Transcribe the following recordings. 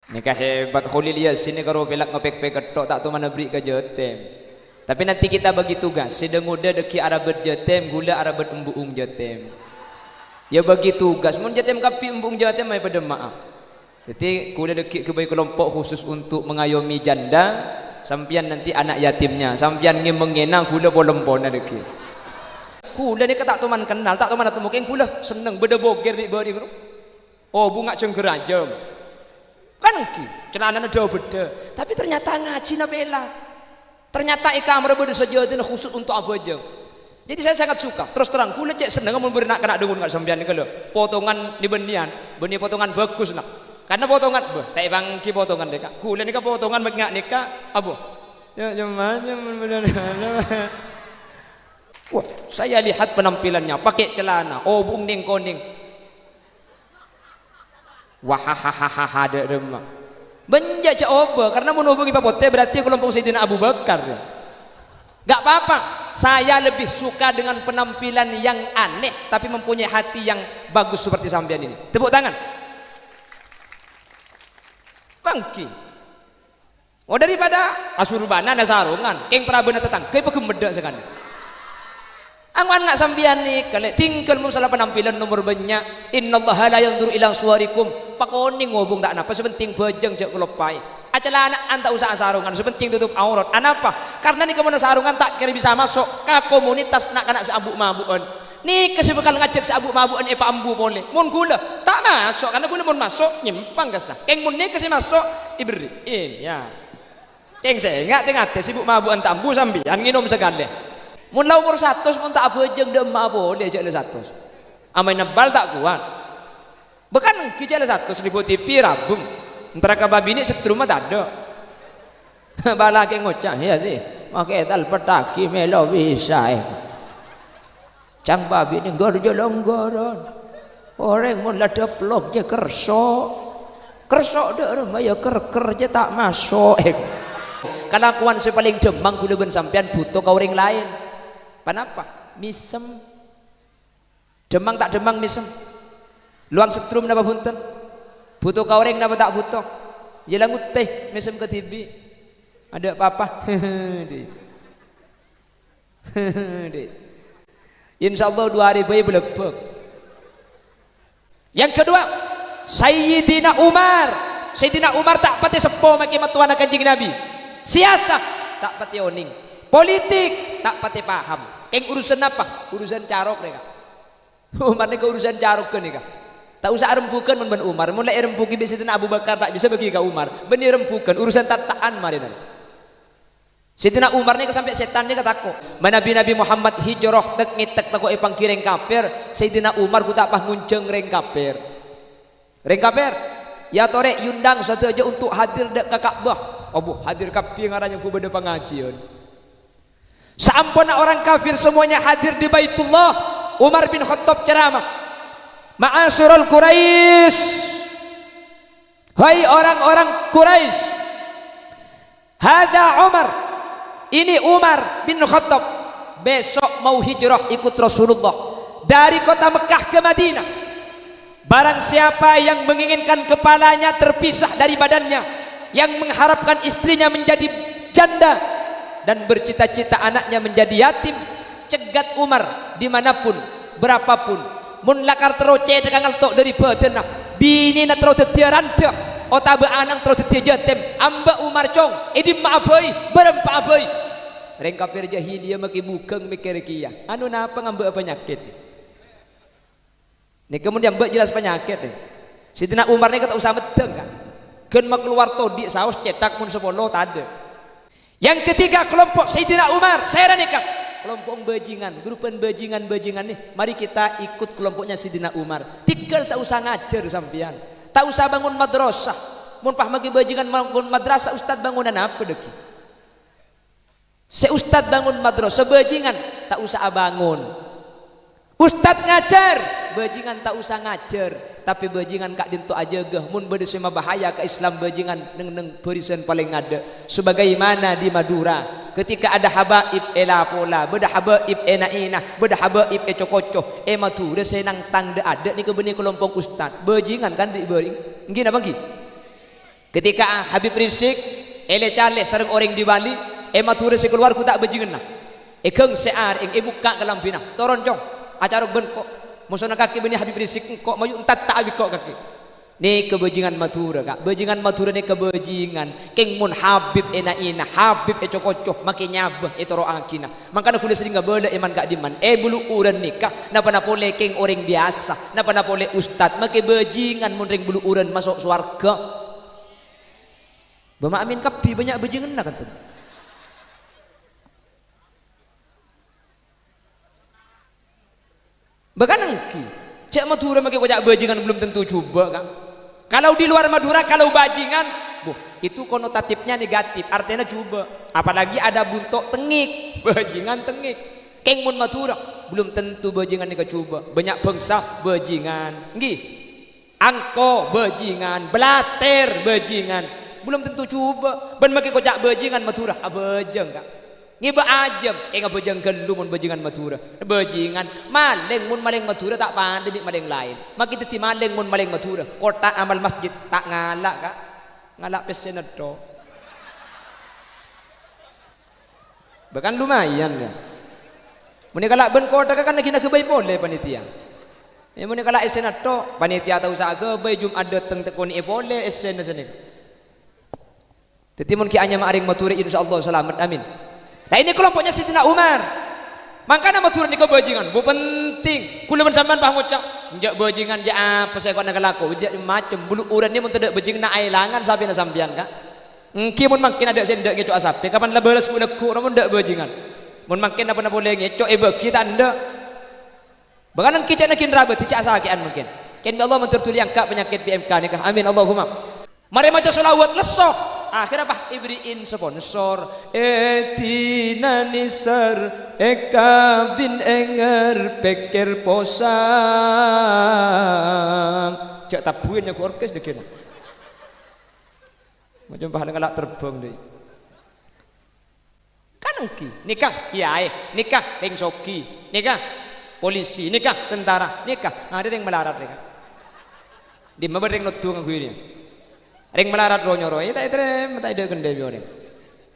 Nikah hebat Khalil Yasin karo pelak ngepek-pek ketok tak tu mana beri ke jetem. Tapi nanti kita bagi tugas, sedang muda deki arah berjetem, gula arah berembuung jetem. Ya bagi tugas, mun jetem kapi embung jetem mai pada maaf. Jadi gula deki ke bagi kelompok khusus untuk mengayomi janda, sampian nanti anak yatimnya, sampian ngi mengenang gula bolempona deki. Gula ni tak tuman kenal, tak tuman atau mungkin gula seneng beda boger di bari. Oh bunga cengkerajam. Kan celana jauh beda, tapi ternyata ngaji nabela. Ternyata ikamar beda saja itu khusus untuk apa aja. Jadi saya sangat suka. Terus terang, kulit cek seneng memberi nak kena dengun kat sampean kalau potongan di benian, benih potongan bagus nak. Karena potongan, tak bangki potongan deka. Kulit ni potongan begak nika, abu. Ya wah, saya lihat penampilannya, pakai celana, oh bungning koning. Wahahaha ada remah benjak coba karena menghubungi Pak Pote berarti kelompok Sayyidina Abu Bakar. Gak apa-apa, saya lebih suka dengan penampilan yang aneh tapi mempunyai hati yang bagus seperti sampean ini. Tepuk tangan bangki. Oh daripada asurbana ada sarungan keng prabena tetang kayak pegemeda sekali. Angwan nggak sambian nih kalau tinggal masalah penampilan nomor banyak. Innallaha la yanzuru ila suwarikum pakoni ngobong tak apa sepenting bajang jak kelopai acala anak anta usaha sarungan sepenting tutup aurat anapa karena nih kemana sarungan tak kira bisa masuk ke komunitas nak kena seabuk mabuan nih kesibukal ngajak seabuk mabuan epa ambu boleh mun gula tak masuk karena gula mun masuk nyimpang kesah keng mun nih kesih masuk iberiin ya keng saya nggak tengah sibuk mabuan tambu sambian nginom segala mun lau umur 100 mun tak bajang demam boleh aja le 100 amai nebal tak kuat bukan kijala 100 ribu TV rabung antara kababi ini setrum tak ada bala ke ngocah ya sih makai tal petaki melo bisa cang babi ini gorjo longgoron orang mun lada plok je kerso dah rumah ya ker je tak masuk kelakuan saya paling demang kuda ben sampean butuh kau orang lain kenapa misem demang tak demang misem luang setrum napa punten butuh kaureng napa tak butuh jelang teh mesem ke TV ada apa-apa insyaallah 2 hari bayi belebek. Yang kedua Sayyidina Umar tak pati sepo maki matuana kanjeng Nabi siasat tak pati oning politik tak pati paham keng urusan apa urusan carok mereka Umar ni ke urusan carok ke nika tak usah rempukan men Umar mulai rempuki Sayyidina Abu Bakar tak bisa bagi ke Umar benih rempukan urusan tataan marinan Sayyidina Umar ni sampai setan ni katako Nabi Muhammad hijrah tek ngitek tako ipang kireng kafir Sayyidina Umar ku tak pah ngunceng reng kafir ya tore yundang satu aja untuk hadir dek ke Ka'bah abu hadir kapi ngaranya ku beda pengajian sampuna orang kafir semuanya hadir di Baitullah Umar bin Khattab ceramah ma'asyiral Quraisy hai orang-orang Quraisy hada Umar ini Umar bin Khattab besok mau hijrah ikut Rasulullah dari kota Mekah ke Madinah barang siapa yang menginginkan kepalanya terpisah dari badannya yang mengharapkan istrinya menjadi janda dan bercita-cita anaknya menjadi yatim cegat Umar dimanapun berapapun mun lakar teroce dengan ngaltok dari badan bini na terus detiaranda otaba anang terus detiajatem amba Umar cong edim maabai berempa abai reng kafir jahiliyah maki bukeng mikir kia anu napa ngamba penyakit ni kemudian mbak jelas penyakit Sayyidina Umar ni kata usah medeng kan kan keluar todi saus cetak mun 10 tade. Yang ketiga kelompok Sayyidina Umar saya nikah kelompok bajingan grupan bajingan nih mari kita ikut kelompoknya Sayyidina Umar tinggal tak usah ngajar sampean tak usah bangun madrasah mun pah magi bajingan bangun madrasah ustad bangunan apa deki ustad bangun madrasah bajingan tak usah bangun ustad ngajar bajingan tak usah ngajar tapi bajingan kak dinto aja geh mun bade sema bahaya ke Islam bajingan neng barisan paling ada sebagaimana di Madura ketika ada habaib elapola beda habaib enaina beda habaib cokocoh Madura senang tang de ada ni ke benih kelompok ustad bajingan kan di bering ngin apa ngi ketika Habib Rizik ele cale sareng orang di Bali mature si keluar ku tak bejingan nah keng sear buka ke lampina toron jong acara ben kok musona kaki beni Habib Rizik kok mayu entat tak abi kok kaki ni kebejingan matura kak bejingan matura ni kebejingan keng mun Habib ina Habib cokocoh makin nyabah toro akina makana kuda sering bela iman kak diman bulu uran nikah napa napole keng orang biasa napa napole ustad makin bejingan mun ring bulu uran masuk swarga bama amin kapi banyak bejingan nak kan bahkan engki cek Madura makin kocak bajingan belum tentu coba kan kalau di luar Madura kalau bajingan itu konotatifnya negatif artinya coba apalagi ada buntok tengik bajingan tengik keng mun Madura belum tentu bajingan ini coba banyak bangsa bajingan nggih angko bajingan belater bajingan belum tentu coba ben makin kocak bajingan Madura abajeng kan ngiba ajem enggak bejeng gelu mun bejingan Madura bejingan maling mun maling Madura tak pandai di maling lain mak kita ti maling mun maling Madura kota amal masjid tak ngalak kak ngalak pesen do bahkan lumayan ya mun kalak ben kota kan lagi nak kebai boleh panitia mun kalak esen do panitia tahu sak kebai Jumat dateng tekoni boleh esen sini teti mun ki anya maring Madura insyaallah selamat amin. Nah ini kelompoknya Sidina Umar. Makanya Madura ni kau bajingan, bu penting. Kula men sampean paham ucap, jak bajingan jak apa saya kau nak laku, jak macam bulu uran ni mun tidak bajingan nak ailangan sapi nak sampean kak. Engki mun makin ada sendak ngecok asapi, kapan lah balas kula ku, namun tidak bajingan. Mun makin apa nak boleh ngecok bagi tak anda. Bahkan engki cak nakin rabat, cak sakian mungkin. Ken Allah mentertuli angkat penyakit PMK ni kah? Amin Allahumma. Mari maca selawat lesok. Akhir apa ibriin sponsor etina nisar eka bin enger peker posang cak tabuin yang orkes dek macam bahan ngalak terbang deh kan engki nikah kiai nikah peng soki nikah polisi nikah tentara nikah ada yang melarat nikah di mabareng notung aku ini ring melarat ronyo ya tak terem tak ada kendai biore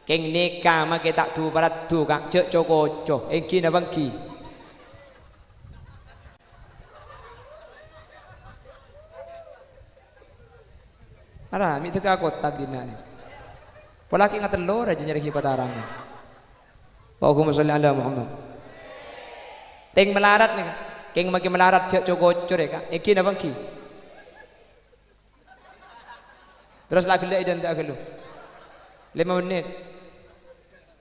keng nikah mak tak tu parat tu kak cek cokocoh engki na bangki ara mi teka kota gina ni polaki ngatelor aja nyari patarangan Allahumma sholli ala Muhammad teng melarat nih keng mak melarat cek cokocoh ya kak engki na bangki terus lagi lek dan tak gelu 5 menit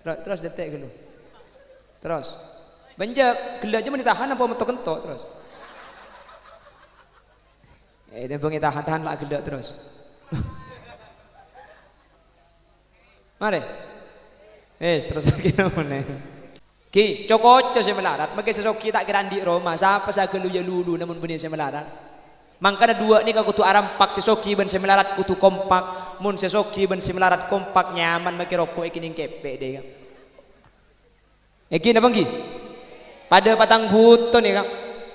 terus detik gelu terus benjak gelak aja ditahan apa mentok-kentok terus dan bengi tahan lah gelak terus mari terus lagi namanya ki cokot saya melarat maka sesoki tak kira di Roma siapa saya gelu ya lulu namun benih saya melarat mangkana dua ni kutu arampak sesoki ben semelarat kutu kompak mun sesoki ben semelarat kompak nyaman make rokok ikining kepe deh iki nabangki pada patang buto nih kak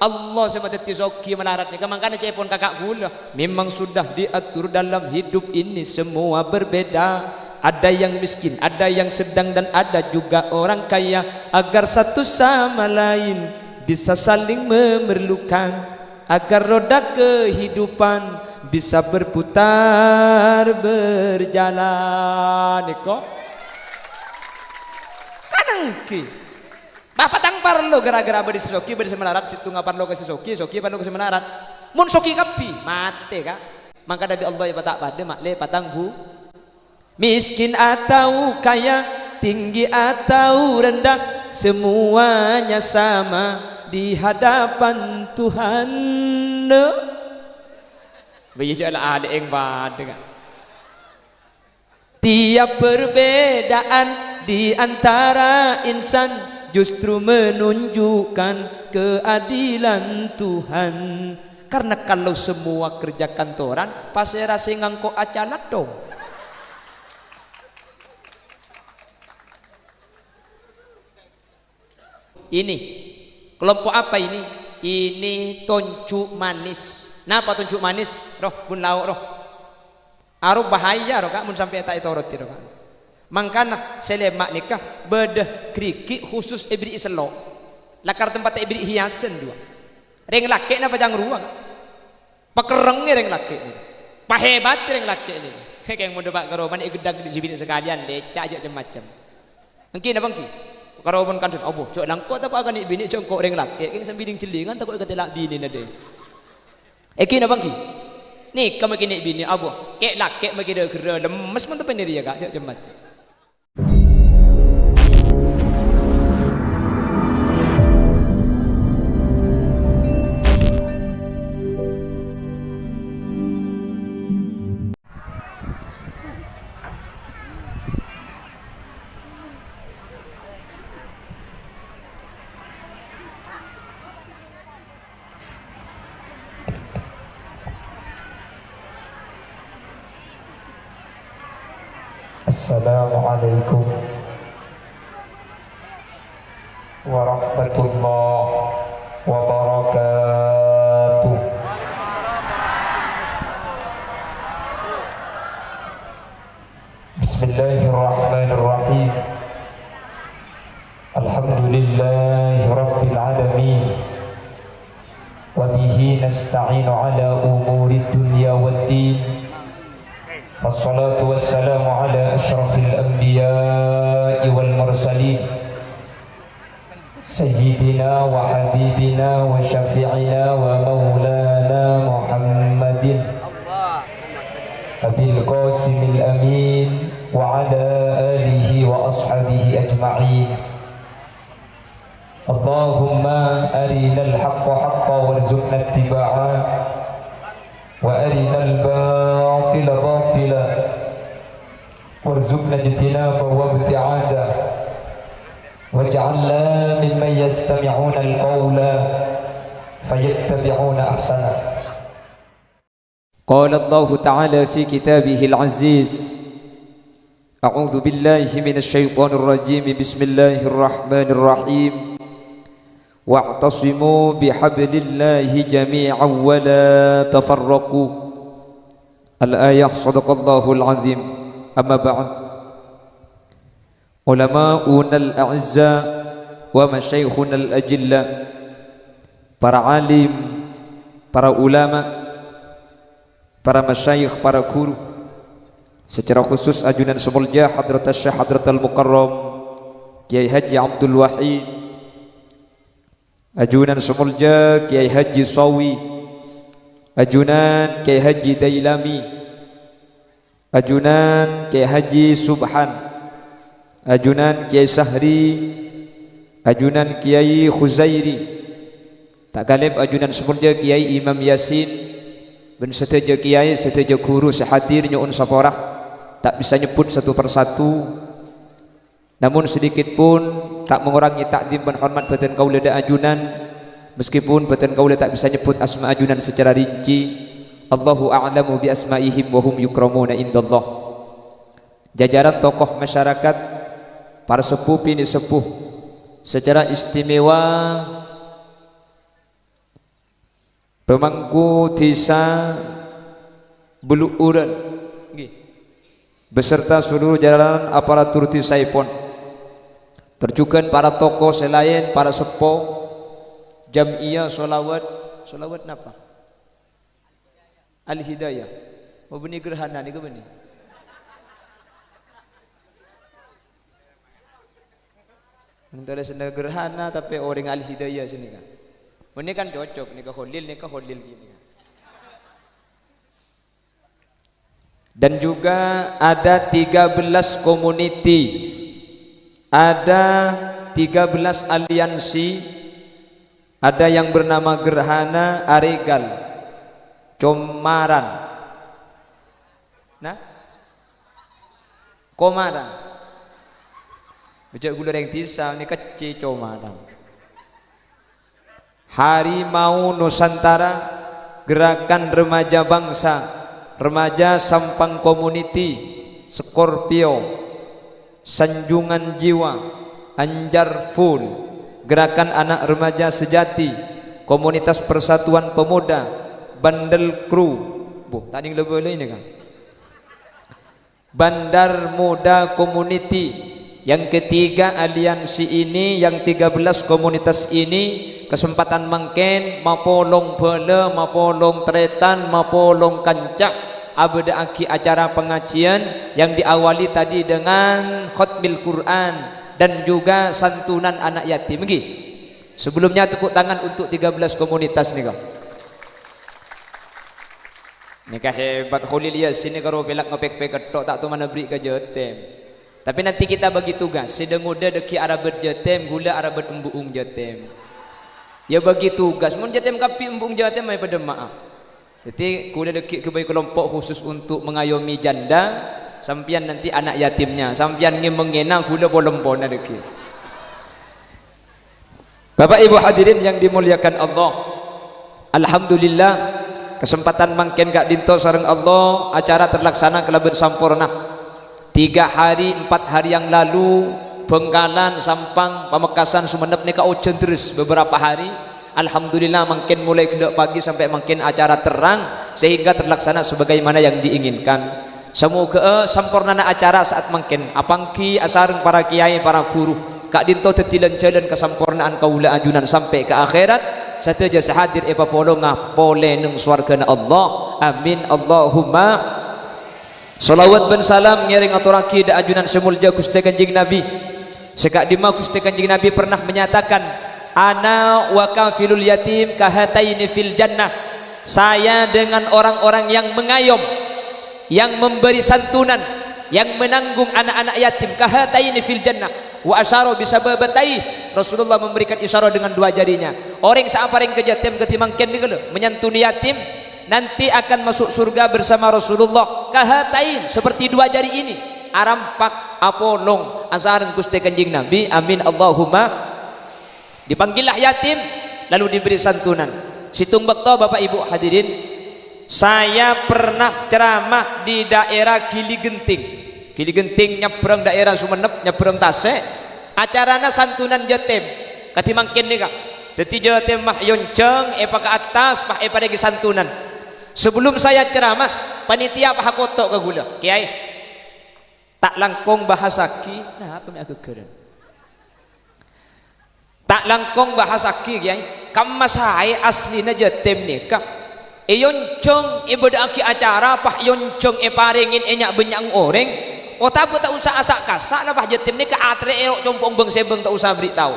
Allah semateti soki melarat nih mangkana cepon kakak gula memang sudah diatur dalam hidup ini semua berbeda ada yang miskin ada yang sedang dan ada juga orang kaya agar satu sama lain bisa saling memerlukan agar roda kehidupan bisa berputar berjalan kok kanangki bapak tang parlo gara-gara beri sesoki beri semelarat situ ngapar lo ke sesoki soki parlo ke semelarat mun soki kapi mate kak maka dari Allah ya tak pada makle patang bu miskin atau kaya tinggi atau rendah semuanya sama di hadapan Tuhan. Bicara ada yang pada. Tiap perbedaan di antara insan justru menunjukkan keadilan Tuhan. Karena kalau semua kerja kantoran, pasti rasa ngangkok acalat dong. Ini kelompok apa ini? Ini toncu manis. Napa toncu manis? Roh bun lauk roh. Arub bahaya ro Kak mun sampai tak itu roti ro Kak. Mangkana selemak nikah bedah kriki khusus ibri iselo. Lakar tempat ibri hiasan dua. Reng laki na pajang ruang. Pakereng reng laki ni. Pahebat reng laki ni. Kayak mau debat karoban igedang di sini sekalian lecak aja macam-macam. Engki na bangki. Karoban kan obo cok langkot apa akan bini congkok reng laki king sambiling celingan takut kata lak bini na de. Eki na bangki. Nih kamu kini bini abu, kek laki bagi dia kera lemes pun tu pendiri ya kak macam macam. Assalamualaikum warahmatullahi wabarakatuh. Bismillahirrahmanirrahim. Alhamdulillahi rabbil alamin. Wa bihi nasta'inu ala umuri dunya waddin. فالصلاة والسلام على أشرف الأنبياء والمرسلين سيدنا وحبيبنا وشفيعنا ومولانا محمد أبي القاسم الأمين وعلى آله وأصحابه أجمعين. اللهم أرنا الحق حقا وارزقنا اتباعه وأرنا الباطل باطلا وارزقنا اجتنابه وابتعاده واجعلنا ممن يستمعون القول فيتبعون أحسنه. قال الله تعالى في كتابه العزيز أعوذ بالله من الشيطان الرجيم بسم الله الرحمن الرحيم واعتصموا بحبل الله جميعا ولا تفرقوا الآية صدق الله العظيم. أما بعد علماؤنا الأعزاء ومشايخنا الأجلاء para alim, para ulama, para masyayikh, para guru, secara khusus ajunan semulja Hadrat Syekh Hadratul Mukarram Kiai Haji Abdul Wahid, ajunan semulja Kiai Haji Sawi, ajunan Kiai Haji Dailami, ajunan Kiai Haji Subhan, ajunan Kiai Sahri, ajunan Kiai Khuzairi, tak kalib ajunan semulja Kiai Imam Yasin, dan seteja Kiai, seteja guru sehadir nyuun saporah, tak bisa nyebut satu persatu, namun sedikit pun tak mengurangi takdim dan hormat badan kaula da ajunan, meskipun badan kaula tak bisa nyebut asma ajunan secara rinci. Allahu a'lamu bi asma'ihim wa hum yukramuna indallah. Jajaran tokoh masyarakat, para sepuh bini sepuh, secara istimewa pemangku desa Beluuran beserta seluruh jajaran aparatur desaipun, terjugan para tokoh selain para sepo Jam'iyah Solawat napa? Al-Hidayah. Mau benih gerhana ni ke benih? Mentara senda gerhana tapi orang Al-Hidayah sini kan. Benih kan cocok ni ke Kholil gini kan. Dan juga ada 13 community, ada 13 aliansi, ada yang bernama Gerhana Aregal Comaran, nah Komaran, bijak gula yang tisa ini kecil Comaran. Harimau Nusantara, Gerakan Remaja Bangsa, Remaja Sampang Community, Scorpio, Sanjungan Jiwa, Anjar Full, Gerakan Anak Remaja Sejati, Komunitas Persatuan Pemuda, Bandel Kru. Bu, tadi lebih ini kan. Bandar Muda Community. Yang ketiga aliansi ini, yang 13 komunitas ini kesempatan mangken mapolong bela, mapolong tretan, mapolong kancak abada aki acara pengajian yang diawali tadi dengan khutbil Quran dan juga santunan anak yatim. Sebelumnya tepuk tangan untuk 13 komunitas nih kau. Nikah hebat Khalil Yasin ni karo pelak ngepek-pek ketok tak tu mana beri ke jetem. Tapi nanti kita bagi tugas sedang muda deki arah berjetem gula arah berembuung jetem. Ya bagi tugas mun jetem kapi embung jetem mai pada maaf. Jadi kuda deki ke bagi kelompok khusus untuk mengayomi janda, sampian nanti anak yatimnya, sampian ngi mengena gula bolempona deki. Bapak Ibu hadirin yang dimuliakan Allah. Alhamdulillah kesempatan mangken gak dinto sareng Allah acara terlaksana kelaben sampurna. 3 hari 4 hari yang lalu Bengkalan, Sampang, Pamekasan, Sumenep nika ojen terus beberapa hari. Alhamdulillah mungkin mulai kedok pagi sampai mungkin acara terang sehingga terlaksana sebagaimana yang diinginkan. Semoga sampurnana acara saat mungkin apangki asareng para kiai, para guru kak dinto tetilan jalan kesampurnaan kaula ajunan sampai ke akhirat sateja sahadir epa polongah pole neng swargana Allah. Amin Allahumma. Salawat ben salam ngiring aturaki da ajunan semulja Gusti Kanjeng Nabi. Sekak dima Gusti Kanjeng Nabi pernah menyatakan, ana wa kafilul yatim kahataini fil jannah. Saya dengan orang-orang yang mengayom, yang memberi santunan, yang menanggung anak-anak yatim kahataini fil jannah. Wa asyara bisababatai. Rasulullah memberikan isyarat dengan 2 jarinya. Orang saaparing ke yatim ketimangken niku menyantuni yatim nanti akan masuk surga bersama Rasulullah kahatain seperti 2 jari ini arampak apolong asaran Gusti Kanjeng Nabi. Amin Allahumma. Dipanggillah yatim lalu diberi santunan. Situng bekto Bapak Ibu hadirin, saya pernah ceramah di daerah Gili Genting. Gili Genting nyebrang daerah Sumenep, nyebrang Tasik. Acarana santunan yatim katimangken nika. Dadi yatim mah yonceng epa ke atas mah epa lagi santunan. Sebelum saya ceramah, panitia paha kotok ke gula, kiai tak langkong bahasaki, nah apa aku keren? Tak langkong bahasaki kiai, kam masai asli na jatem nikah. Yoncong ibadah aki acara, pah yoncong paringin enyak benyang oreng. O tabu tak usah asak kasak lah pah jatem nikah atre erok compong beng sebeng tak usah beritahu.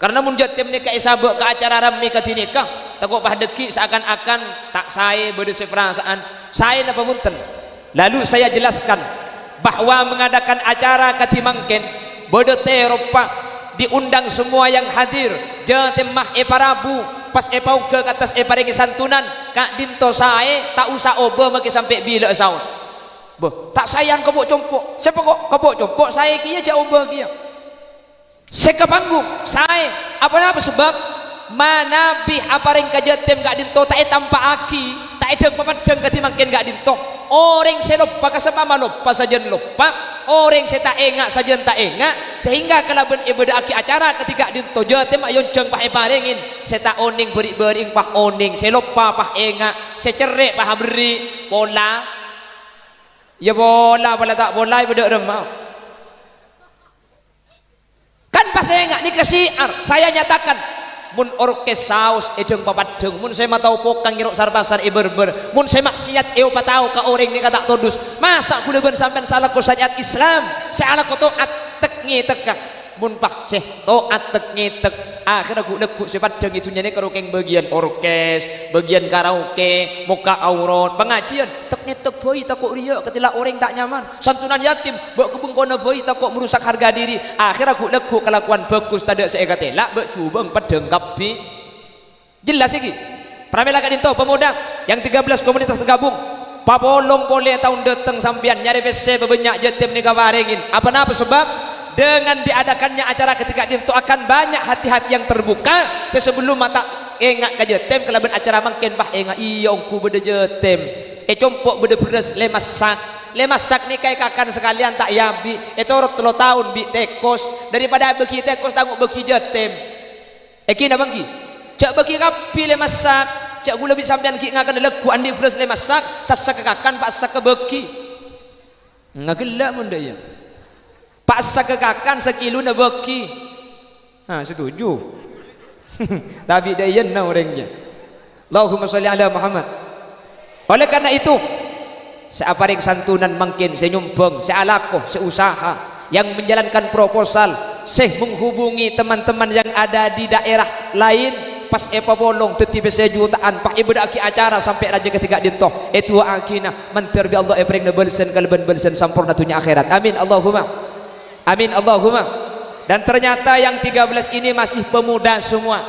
Karena mun jatem nikah isabuk ke acara rame katinikah. Takut pah deki seakan-akan tak saya berdasar perasaan saya napa punten. Lalu saya jelaskan bahwa mengadakan acara katimangken bodo teropa diundang semua yang hadir jatim mah Rabu pas epau ke atas ringi santunan kak dinto saya tak usah obo maki sampai bila saus boh tak sayang kebok compok siapa kok kebok compok saya kia jauh obo kia saya ke panggung saya apa sebab mana bih apa ring kajatem gak dinto tak tanpa aki tak edeng pamadeng katimangken gak dinto orang saya lupa kasama lupa saja lupa orang saya tak engak saja tak engak sehingga kalaban ibadah aki acara ketika dinto jatem ayon jeng pah paringin saya tak oning beri pah oning saya lupa pah engak saya cerik pah beri bola ya bola tak bola ibadah remau kan pas engak ni kesiar saya nyatakan mun orkes saus edeng papadeng mun saya matau pokang ngirok sarpasan berber mun saya maksiat patau ka orang ni kata todus masa kuda ben sampean salah ko syariat Islam saya ala ko taat tek ngitek mun pak seh taat tek ngitek akhirnya ku lekuk sepadeng itu nyane karo keng bagian orkes bagian karaoke muka aurat pengajian tek ngitek boy takut riya ketila orang tak nyaman santunan yatim bak kubeng kono boy takut merusak harga diri akhirnya ku lekuk kelakuan bagus tadak saya katela bak cubeng pedeng kapi jelas iki pramila kadinto pemuda yang 13 komunitas tergabung papolong boleh tahun datang sampian nyari bese bebenyak yatim ni kawaringin apa sebab dengan diadakannya acara ketika itu akan banyak hati-hati yang terbuka sebelum mata engak ka jetem kelaban acara mangken bah engak iya ongku beda jetem compok beda beres lemas sak ni kai kakan sekalian tak yabi rot 3 tahun bi tekos daripada beki tekos tanguk beki jetem kina bangki cak beki kapi lemas sak cak gula bi sampean ki ngakan leku andi beres lemas sak sasak kakan pak sak ke beki Ngagelak mun dia. Paksa kekakan sekilo na beki. Ha, setuju. Tapi dia na orangnya. Allahumma sholli ala Muhammad. Oleh karena itu, seaparing santunan mungkin senyumbang, sealakoh, seusaha yang menjalankan proposal, menghubungi teman-teman yang ada di daerah lain. Pas epa bolong tetiba saya jutaan pak ibadah aki acara sampai raja ketiga dintoh itu akina menterbi Allah epring na belsen kalban belsen sampurna dunia akhirat. Amin Allahumma. Amin Allahumma. Dan ternyata yang 13 ini masih pemuda semua.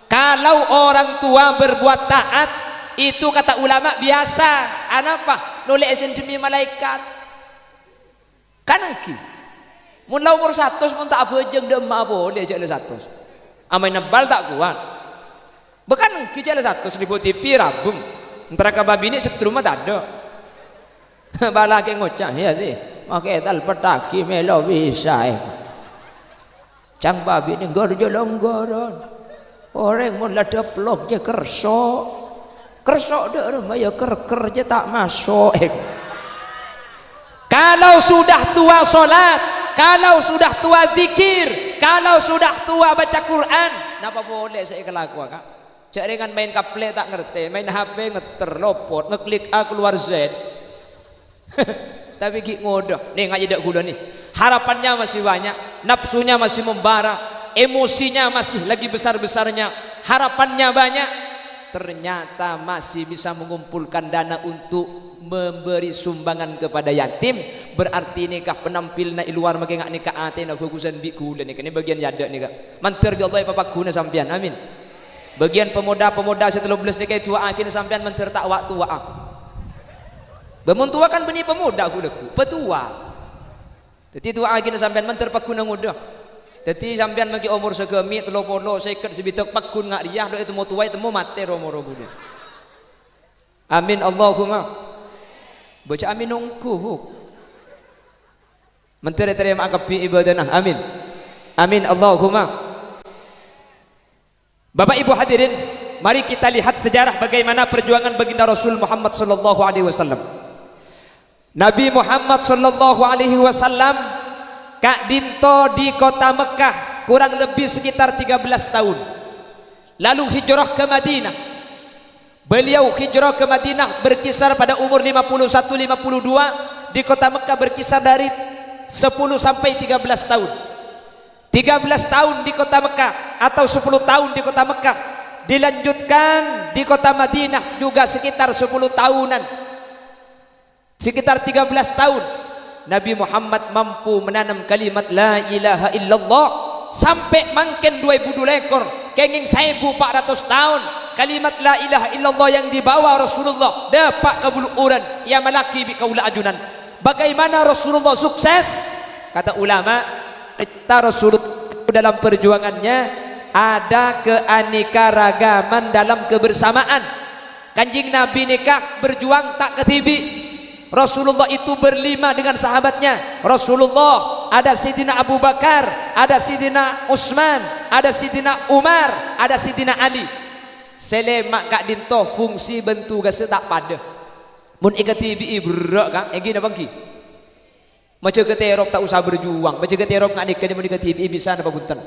Kalau orang tua berbuat taat itu kata ulama biasa. Anapa? Nolak esen demi malaikat. Kanangki. Mun lau umur 100 mun tak bejeng demak boleh je le 100. Amai nebal tak kuat. Bukan kicau 100 ribu TV rabung. Antara kababi ini setrum tak ada. Bala ke ngocah ya sih. Makai tal petaki melo bisa. Cang babi ini gorjo longgoron. Orang mun lada plok je kerso. Kerso dah rumah ya ker je tak masuk. Kalau sudah tua solat, kalau sudah tua zikir, kalau sudah tua baca Quran, napa boleh saya kelakuan kak? Cak dengan main kaplek tak ngerti, main HP ngeterlopot, ngeklik A keluar Z. Tapi gik ngodoh, nih ngaji dak gula nih. Harapannya masih banyak, nafsunya masih membara, emosinya masih lagi besar-besarnya, harapannya banyak. Ternyata masih bisa mengumpulkan dana untuk memberi sumbangan kepada yatim. Berarti nikah penampilna luar makin ngak nikah atena fokusan bi kula nih. Ini bagian jada nih kak. Manter bi Allah papak guna sampean. Amin. Bagian pemuda-pemuda setelah belas nikah tua akin sampean manter tak waktu wa. Bemun tua kan benih pemuda aku deku. Petua. Jadi tua akin sampean manter pakuna muda. Jadi sampean bagi umur segemi 30 seket sebitak pakun ngak riah do itu mau tua itu mau mati romo-romo dia. Amin Allahumma. Baca amin nungku. Menteri terima akapi ibadana. Amin. Amin Allahumma. Bapak Ibu hadirin, mari kita lihat sejarah bagaimana perjuangan baginda Rasul Muhammad sallallahu alaihi wasallam. Nabi Muhammad sallallahu alaihi wasallam Kak Dinto di kota Mekah kurang lebih sekitar 13 tahun. Lalu hijrah ke Madinah. Beliau hijrah ke Madinah berkisar pada umur 51-52, di kota Mekah berkisar dari 10 sampai 13 tahun. 13 tahun di kota Mekah atau 10 tahun di kota Mekah, dilanjutkan di kota Madinah juga sekitar 10 tahunan. Sekitar 13 tahun Nabi Muhammad mampu menanam kalimat la ilaha illallah sampai mangken 2000 ekor kenging 1400 tahun. Kalimat la ilaha illallah yang dibawa Rasulullah dapat kabuluran ya malaki bi kaula ajunan. Bagaimana Rasulullah sukses? Kata ulama, kita Rasulullah dalam perjuangannya ada keanekaragaman dalam kebersamaan. Kanjing Nabi nikah berjuang tak ketibi. Rasulullah itu berlima dengan sahabatnya. Rasulullah ada Sidina Abu Bakar, ada Sidina Utsman, ada Sidina Umar, ada Sidina Ali. Selemak Kak Dinto fungsi bentuk gase tak pada. Mun ikatibi ibrak kan, egi na bangki. Macam kata Eropa tak usah berjuang. Macam kata Eropa nak nikah mau ikatibi bisa apa punten.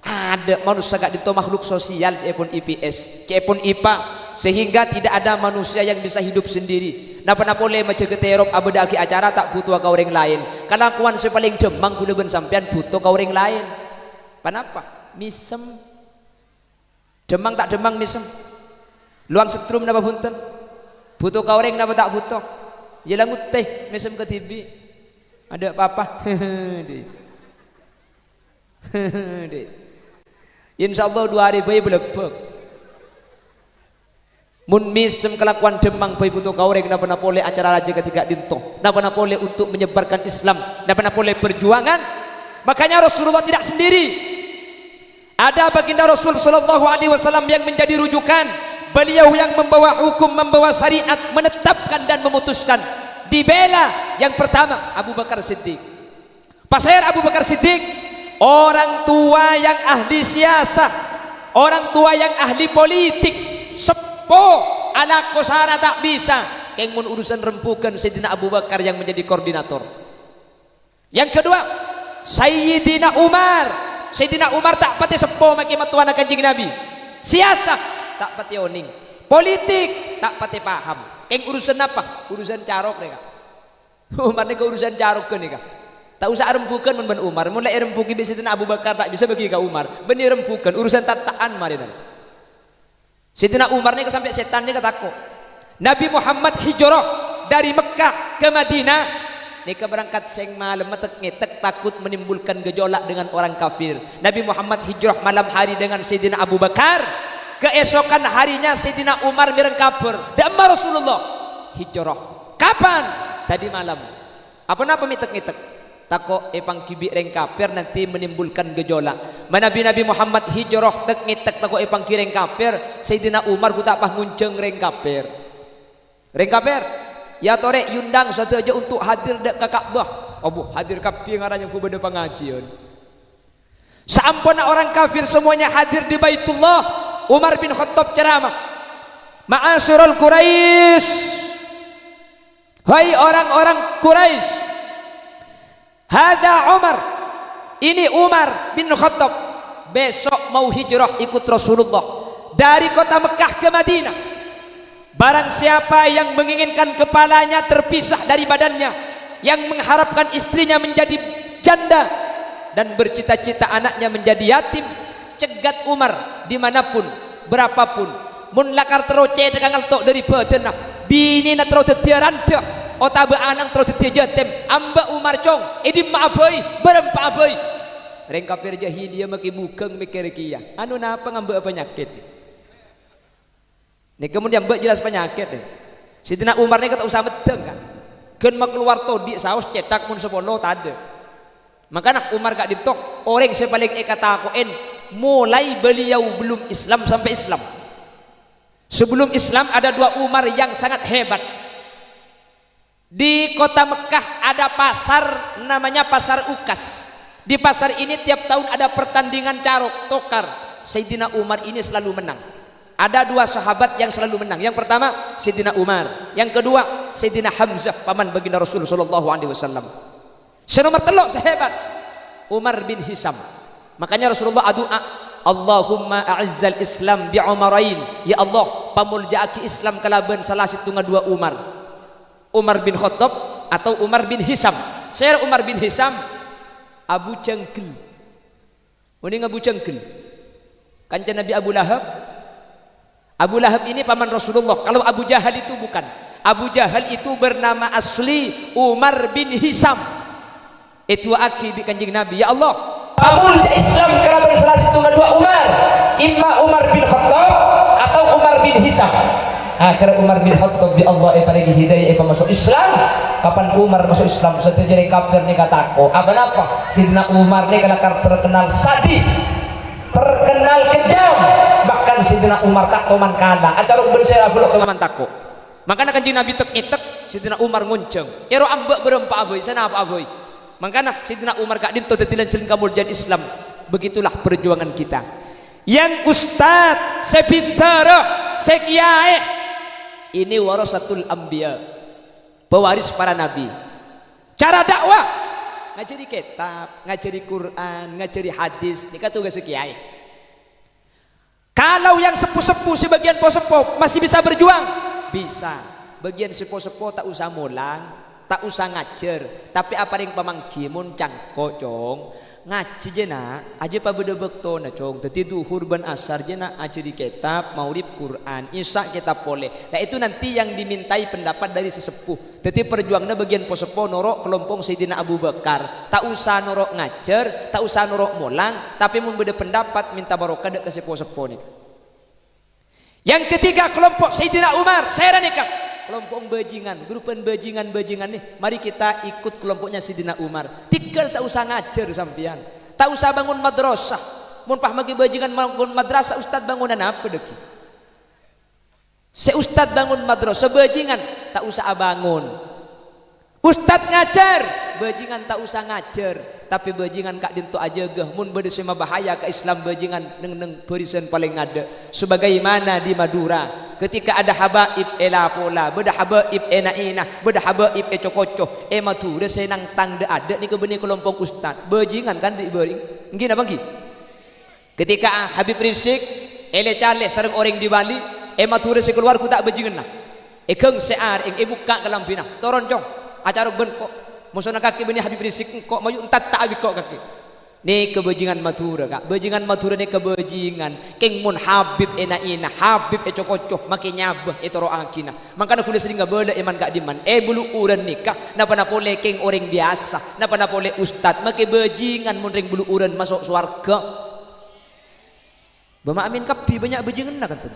Ada manusia Kak Dinto makhluk sosial, cepon IPS, cepon IPA, sehingga tidak ada manusia yang bisa hidup sendiri. Napa boleh macam kata Eropa abadaki acara tak butuh kau orang lain. Kelakuan sepaling demang kuda ben sampean butuh kau orang lain. Kenapa? Misem. Demang tak demang misem. Luang setrum napa punten. Butuh kau orang napa tak butuh. Jelang teh misem ke TV. Ada apa-apa? Insyaallah 2 hari bayi belebek. Mun misem kelakuan demang bayi butuh kau orang napa boleh acara raja ketika Dinto. Napa boleh untuk menyebarkan Islam. Napa boleh perjuangan. Makanya Rasulullah tidak sendiri. Ada baginda Rasul sallallahu alaihi wasallam yang menjadi rujukan. Beliau yang membawa hukum, membawa syariat, menetapkan dan memutuskan. Dibela yang pertama Abu Bakar Siddiq. Pasir Abu Bakar Siddiq, orang tua yang ahli siasah, orang tua yang ahli politik, sepo ala kosara tak bisa. keng mun urusan rempukan Sayyidina Abu Bakar yang menjadi koordinator. Yang kedua, Sayyidina Umar tak pati sepo maki matuana Kanjeng Nabi. Siasat tak pati oning. Politik tak pati paham. Keng urusan apa? Urusan carok mereka. Umar ni ke urusan carok ke nika. Tak usah rempukan men Umar. Mulai rempuki Sayyidina Abu Bakar tak bisa bagi ke Umar. Benih rempukan urusan tataan marinan. Sayyidina Umar ni sampai setan ni ketakut. Nabi Muhammad hijrah dari Mekah ke Madinah. Ni berangkat seng malam ngetek takut menimbulkan gejolak dengan orang kafir. Nabi Muhammad hijrah malam hari dengan Sayyidina Abu Bakar. Keesokan harinya Sayyidina Umar mireng kafir. Damma Rasulullah hijrah. Kapan? Tadi malam. Apa napa ngetek? Tako epang kibi reng kafir nanti menimbulkan gejolak. Nabi Muhammad hijrah tek ngetek tako epang kireng kafir. Sayyidina Umar ku tak pah ngunceng reng kafir. Reng kafir ya tore yundang satu aja untuk hadir dek ke Ka'bah. Abu hadir kafir ngarannya ku beda pengajian. Saampuna orang kafir semuanya hadir di Baitullah. Umar bin Khattab ceramah. Ma'asyiral Quraisy. Hai orang-orang Quraisy. Hada Umar, ini Umar bin Khattab besok mau hijrah ikut Rasulullah dari kota Mekah ke Madinah. Barang siapa yang menginginkan kepalanya terpisah dari badannya, yang mengharapkan istrinya menjadi janda dan bercita-cita anaknya menjadi yatim, cegat Umar dimanapun, berapapun. Mun lakar teroce dengan ngaltok dari badanah, bini na terus tertiaranda. Otabe anang terus jatem amba Umar cong edim maaboy bareng paaboy reng kafir jahiliyah maki bukeng mikir kia anu napa ngambek penyakit nih kemudian mbak jelas penyakit nih Sayyidina Umar nih kata usah medeng kan gen mak keluar todi saus cetak mun sepolo tade makanya Umar gak ditok orang sepaling kata akoen mulai beliau belum Islam sampai Islam. Sebelum Islam ada dua Umar yang sangat hebat. Di kota Mekah ada pasar namanya Pasar Ukas. Di pasar ini tiap tahun ada pertandingan carok tokar. Sayyidina Umar ini selalu menang. Ada dua sahabat yang selalu menang. Yang pertama Sayyidina Umar, yang kedua Sayyidina Hamzah paman baginda Rasul sallallahu alaihi wasallam. Senomor telok sehebat Umar bin Hisam. Makanya Rasulullah doa, Allahumma a'azzal Islam bi Umarain. Ya Allah, pamuljaaki Islam kalaban salah satu dua Umar. Umar bin Khattab atau Umar bin Hisam. Saya Umar bin Hisam Abu Cengkel. Ini Abu Cengkel. Kanca Nabi Abu Lahab. Abu Lahab ini paman Rasulullah. Kalau Abu Jahal itu bukan. Abu Jahal itu bernama asli Umar bin Hisam. Itu aki bi Kanjeng Nabi. Ya Allah, pamulja Islam kalaban salah satu dua Umar. Imma Umar bin Khattab atau Umar bin Hisam. Akhirnya Umar bin Khattab bi Allah paringi hidayah masuk Islam. Kapan Umar masuk Islam setelah jadi kafir nih katako apa Sayyidina Umar nih karena terkenal sadis, terkenal kejam, bahkan Sayyidina Umar tak toman kala acara bersera belok keman tako. Makanya Kanjeng Nabi tek Sayyidina Umar ngunceng ero ambek berempa aboy sana apa aboy. Makanya Sayyidina Umar gak dinto tetilan jeleng kamul jadi Islam. Begitulah perjuangan kita. Yang ustad sepintara sekiai ini warasatul anbiya, pewaris para nabi. Cara dakwah ngajari kitab, ngajari Quran, ngajari hadis, ini kan tugas kiai. Kalau yang sepuh-sepuh sebagian sepuh masih bisa berjuang, bisa. Bagian sepuh-sepuh tak usah mulang, tak usah ngajar, tapi apa yang pamangki mun cangko cong ngaji jena aja pa beda bekto na cong tadi duhur ban asar jena aja di kitab maulid Quran isya kitab boleh. Nah itu nanti yang dimintai pendapat dari sesepuh. Tadi perjuangnya bagian posepo norok kelompok Sayyidina Abu Bakar tak usah norok ngajar, tak usah norok mulang, tapi mun beda pendapat minta barokah dek ke sepo-sepo nih. Yang ketiga kelompok Sayyidina Umar saya nikah kelompok bajingan, grupan bajingan nih. Mari kita ikut kelompoknya Sayyidina Umar. Tinggal tak usah ngajar sampean, tak usah bangun madrasah. Mun pah magi bajingan bangun madrasah, ustad bangunan apa deki? Se ustad bangun madrasah bajingan tak usah bangun. Ustad ngajar bajingan tak usah ngajar, tapi bajingan kak dinto aja geh mun bade sema bahaya ke Islam bajingan neng barisan paling ada. Sebagaimana di Madura ketika ada habaib pola, beda habaib nainah, beda habaib cokocoh, Madura senang tang de ada ni ke benih kelompok ustad. Bajingan kan di bering. Nggih napa nggih? Ketika Habib Rizik cale sareng orang di Bali, Madura se keluar ku tak bajingan nah. Keng sear buka ke lampina. Toron jong acara ben kok musona kaki benih Habib Rizik kok mayu entat tak abi kok kaki ni kebajingan Madura kak bajingan Madura ni kebajingan keng mun Habib naina Habib cokocoh makin nyabah toro akina makana kuda sering bela iman kak diman bulu uran nikah napa napole keng orang biasa napa napole ustad makin bajingan mun ring bulu uran masuk swarga bama amin kapi banyak bajingan nak kan.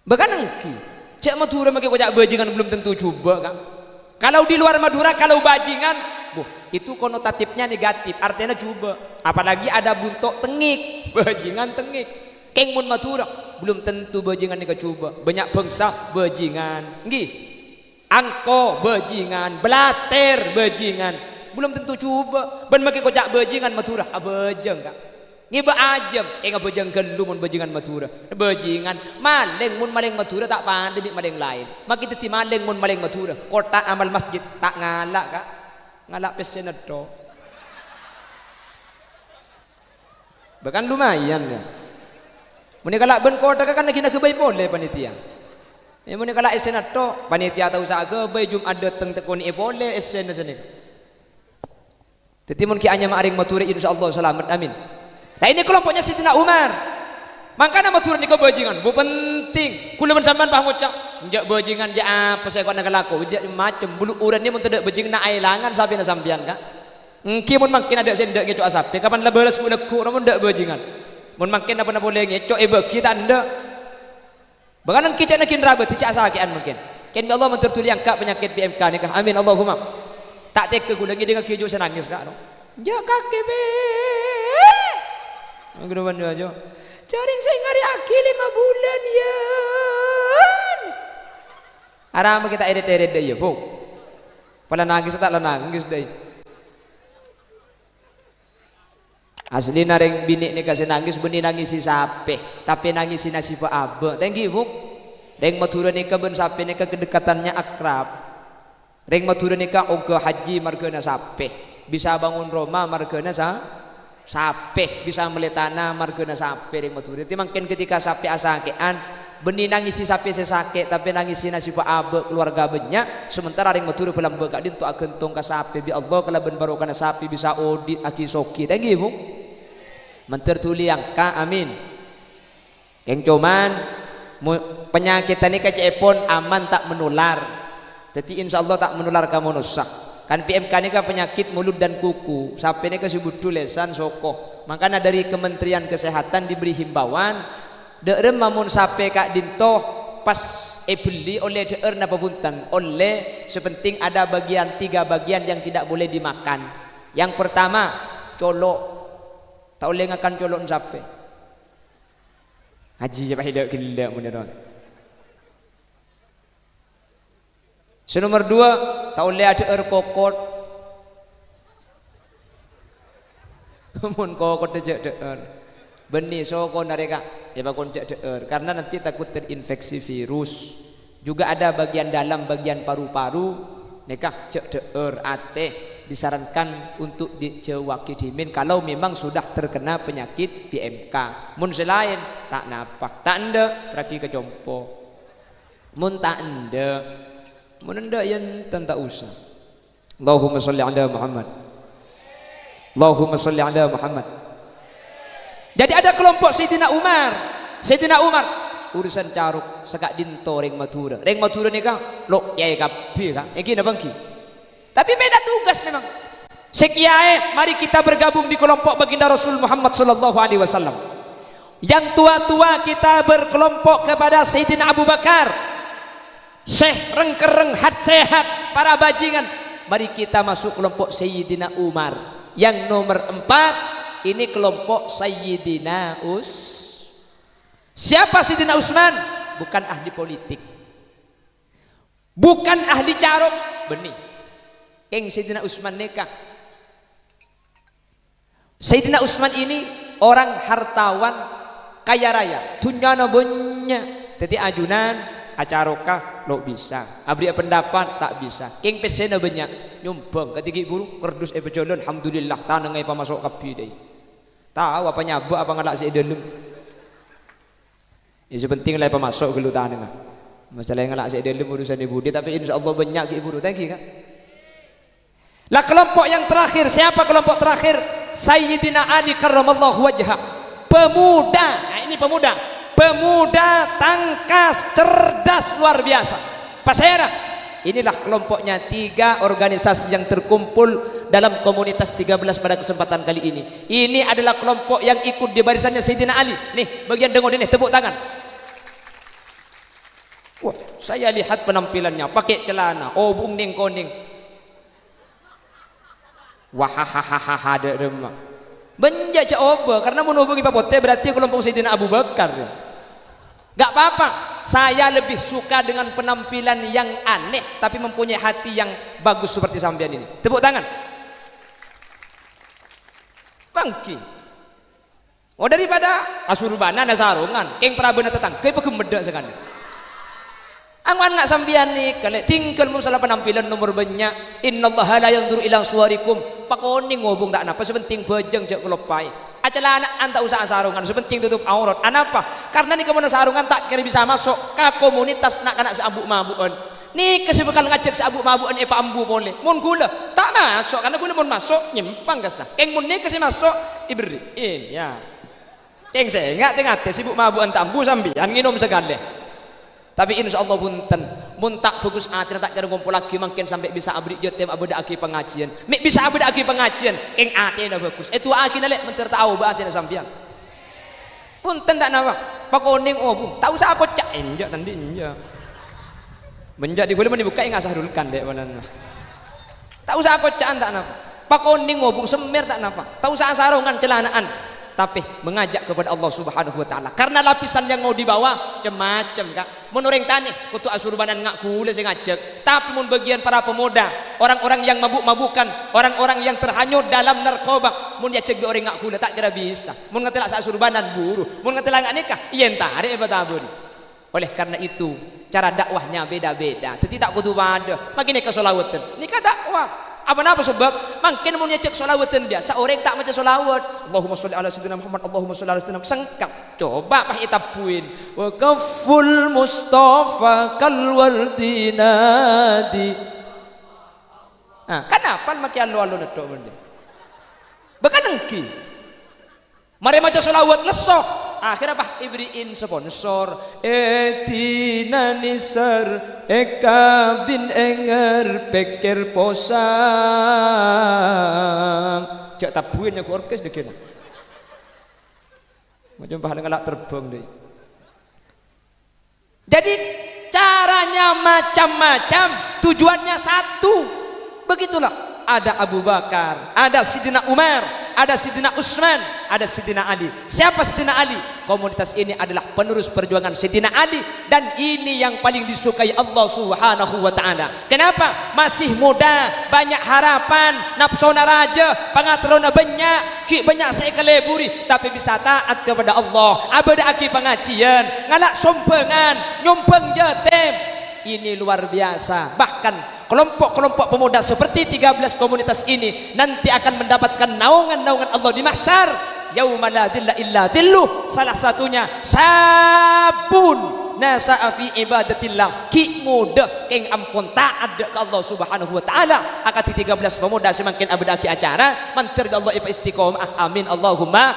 Bahkan engki cek Madura makai kocak bajingan belum tentu coba kan. Kalau di luar Madura kalau bajingan itu konotatifnya negatif artinya coba apalagi ada buntok tengik bajingan tengik keng mun Madura belum tentu bajingan ni coba banyak bangsa bajingan nggih angko bajingan belater bajingan belum tentu coba ban makai kocak bajingan Madura abajeng kan ngiba ajem ngabajang gelu mun bajingan Madura bajingan maling mun maling Madura tak pandai maling lain maki teti maling mun maling Madura kota amal masjid tak ngalak kak ngalak pesen do bahkan lumayan ya mun kalak ben kota kan lagi nak kebai boleh panitia mun kalak esen do panitia tahu sak ke bai Jumat dateng tekoni boleh esen sini teti mun ki anya maring Madura insyaallah selamat amin. Nah ini kelompoknya Sidina Umar. Makanya Madura ni bajingan, bu penting. Kula men sampean paham ucap, njak bajingan je apa saya kau nak laku, njak macam bulu uran ni mun tidak bajingan nak ailangan sapi nak sampean kak. Engki mun makin ada sendok ngeco asape, kapan lah balas kula ku mun ndak bajingan. Mun makin apa boleh ngeco bagi tak ndak. Bahkan engki cak nakin rabat cak sakian mungkin. Ken Allah mentertuli angkat penyakit PMK ni kah. Amin Allahumma. Tak tek ku lagi dengan kijo saya nangis kak. Njak kaki be. Nggeruan dia aja. Caring saya ngari aki 5 bulan ya. Aram kita eret-eret deh ya, Fuk. Pala nangis tak nangis deh. Asli naring bini ni kasih nangis benih nangisi sape, tapi nangisi nasi pa abe. Thank you, Fuk. Reng Madura ni ben sape ni kedekatannya akrab. Reng Madura ni oga haji margana sape. Bisa bangun Roma margana sape bisa meletana margana sape ring Madura. Itu mungkin ketika sape asakean benih nangisi sape sesake tapi nangisi nasib abe keluarga banyak sementara ring Madura pelam begak dintu agentong ka sape bi Allah kala ben barokah sape bisa audit aki soki thank you mentertuli angka amin yang cuman penyakit ini kecepon aman tak menular jadi insyaallah tak menular ka manusia kan PMK ini kan penyakit mulut dan kuku sampai ini kasih lesan sokoh makanya dari Kementerian Kesehatan diberi himbauan deer mamun sampai kak dintoh pas beli oleh deer napa punten oleh sepenting ada bagian 3 bagian yang tidak boleh dimakan yang pertama colok tak boleh ngakan colok sampai haji je pahilak gila beneran. Nomor 2 tak boleh ada kokot mun kokot dejak deer benih soko nareka ya bakon jak deer karena nanti takut terinfeksi virus juga ada bagian dalam bagian paru-paru nekah jak deer ate disarankan untuk dijauhi dimin kalau memang sudah terkena penyakit PMK mun selain tak napak tak ende ragi kecompo mun tak ende menendak yang tak usah. Allahumma salli ala Muhammad. Allahumma salli ala Muhammad. Jadi ada kelompok Sayyidina Umar. Sayyidina Umar urusan caruk sekak dinto ring Madura. Ring Madura ni kan lo yai kapi kan. Iki na bangki. Tapi beda tugas memang. Sekian mari kita bergabung di kelompok baginda Rasul Muhammad sallallahu alaihi wasallam. Yang tua-tua kita berkelompok kepada Sayyidina Abu Bakar. Syekh rengkereng hat sehat para bajingan mari kita masuk kelompok Sayyidina Umar yang nomor 4 ini kelompok Sayyidina siapa Sayyidina Utsman bukan ahli politik bukan ahli carok benih. Keng Sayyidina Utsman nikah. Sayyidina Utsman ini orang hartawan kaya raya, dunyana banyak. Jadi ajunan acarokah lo bisa, abri pendapat tak bisa. Keng pesena banyak nyumbang ketika buru kerdus pecolon alhamdulillah tanang apa masuk kapi deh. Tahu apa nyabak apa ngalak si dalam. Ya sepenting lah apa masuk gelu tanang. Masalah ngalak si dalam urusan ibu dia, tapi insyaallah banyak ke ibu thank you kan. Lah kelompok yang terakhir, siapa kelompok terakhir? Sayyidina Ali karramallahu wajhah. Pemuda, nah ini pemuda tangkas, cerdas, luar biasa. Pasera, inilah kelompoknya 3 organisasi yang terkumpul dalam komunitas 13 pada kesempatan kali ini. Ini adalah kelompok yang ikut di barisannya Sayyidina Ali. Nih, bagian dengar ini, tepuk tangan. Wah, saya lihat penampilannya, pakai celana, oh bungning koning. Wahahaha ada remah. Benjak coba karena menghubungi Pak Pote berarti kelompok Sayyidina Abu Bakar. Gak apa-apa, saya lebih suka dengan penampilan yang aneh tapi mempunyai hati yang bagus seperti sampean ini. Tepuk tangan. Bangki. Oh daripada asurbana ada sarungan, keng prabena tetang, kei pekemeda sekali. Angwan ngak sambian nih, kalau tinggal masalah penampilan nomor banyak. Innallaha la yanzuru ila suwarikum. Pakoning ngobong tak napa, sepenting bajeng jak kelopai. Acala anak anta usaha sarungan, sepenting tutup aurat. Anapa? Karena nih kamu sarungan tak kira bisa masuk ke komunitas nak kena seabuk mabuan. Nih kesibukan ngajak seabuk mabuan epa ambu boleh. Mun gula tak masuk karena gula mun masuk nyimpang kasah. Keng mun nih kasih masuk iberiin ya. Keng saya nggak tengah sibuk mabuan tambu sambian nginum segala. Tapi insyaallah punten mun tak bagus ati tak kira ngumpul lagi mungkin sampai bisa abri jotem abada aki pengajian. Mik bisa abada aki pengajian keng ati dah bagus. Itu aki nalek mentir tahu ba ati sampean. Punten tak nawa. Pakoning oh bu, tak usah aku cak enjak tandi enjak. Menjak di boleh dibuka enggak sahrulkan dek manan. Tak usah aku cak tak napa. Pakoning ngobung semer tak napa. Tak usah sarungan celanaan. Tapi mengajak kepada Allah Subhanahu wa taala. Karena lapisan yang mau dibawa macam-macam kak. Menureng tani kutu asurbanan ngak kule saya ngajak. Tapi mun bagian para pemuda, orang-orang yang mabuk-mabukan, orang-orang yang terhanyut dalam narkoba, mun ya cek orang ngak kule tak kira bisa. Mun ngatela sa asurbanan buru, mun ngatela ngak nikah, iya tarik batabun. Oleh karena itu, cara dakwahnya beda-beda. Tapi tak kudu pada. Makin ke solawatan. Nikah dakwah. Apa sebab mungkin mau nyecek solawatan dia seorang tak macam solawat Allahumma sholli ala sayyidina Muhammad Allahumma sholli ala sayyidina sengkap coba pah itapuin wa kaful mustafa kal wardinadi kenapa makin alu-alu netok benda bekanengki mari macam solawat lesok akhirnya apa ibriin sponsor etina nisar eka bin enger peker posang cak tabuin yang orkes deh macam bahan ngelak terbang deh. Jadi caranya macam-macam tujuannya satu begitulah. Ada Abu Bakar, ada Sidina Umar, ada Sidina Utsman, ada Sidina Ali. Siapa Sidina Ali? Komunitas ini adalah penerus perjuangan Sidina Ali dan ini yang paling disukai Allah Subhanahu wa taala. Kenapa? Masih muda, banyak harapan, nafsona raja, pangatrona banyak, ki banyak saya keleburi, tapi bisa taat kepada Allah. Abada aki pengajian, ngalak sompengan, nyumpeng jatem. Ini luar biasa. Bahkan kelompok-kelompok pemuda seperti 13 komunitas ini nanti akan mendapatkan naungan-naungan Allah di mahsyar. Yauma la dhilla illa dhilluh. Salah satunya sabun nasa'a fi ibadatillah. Ki muda keng ampun taat ke Allah Subhanahu wa taala. Akan 13 pemuda semakin abad aki acara mantir Allah ipa istiqomah. Amin Allahumma.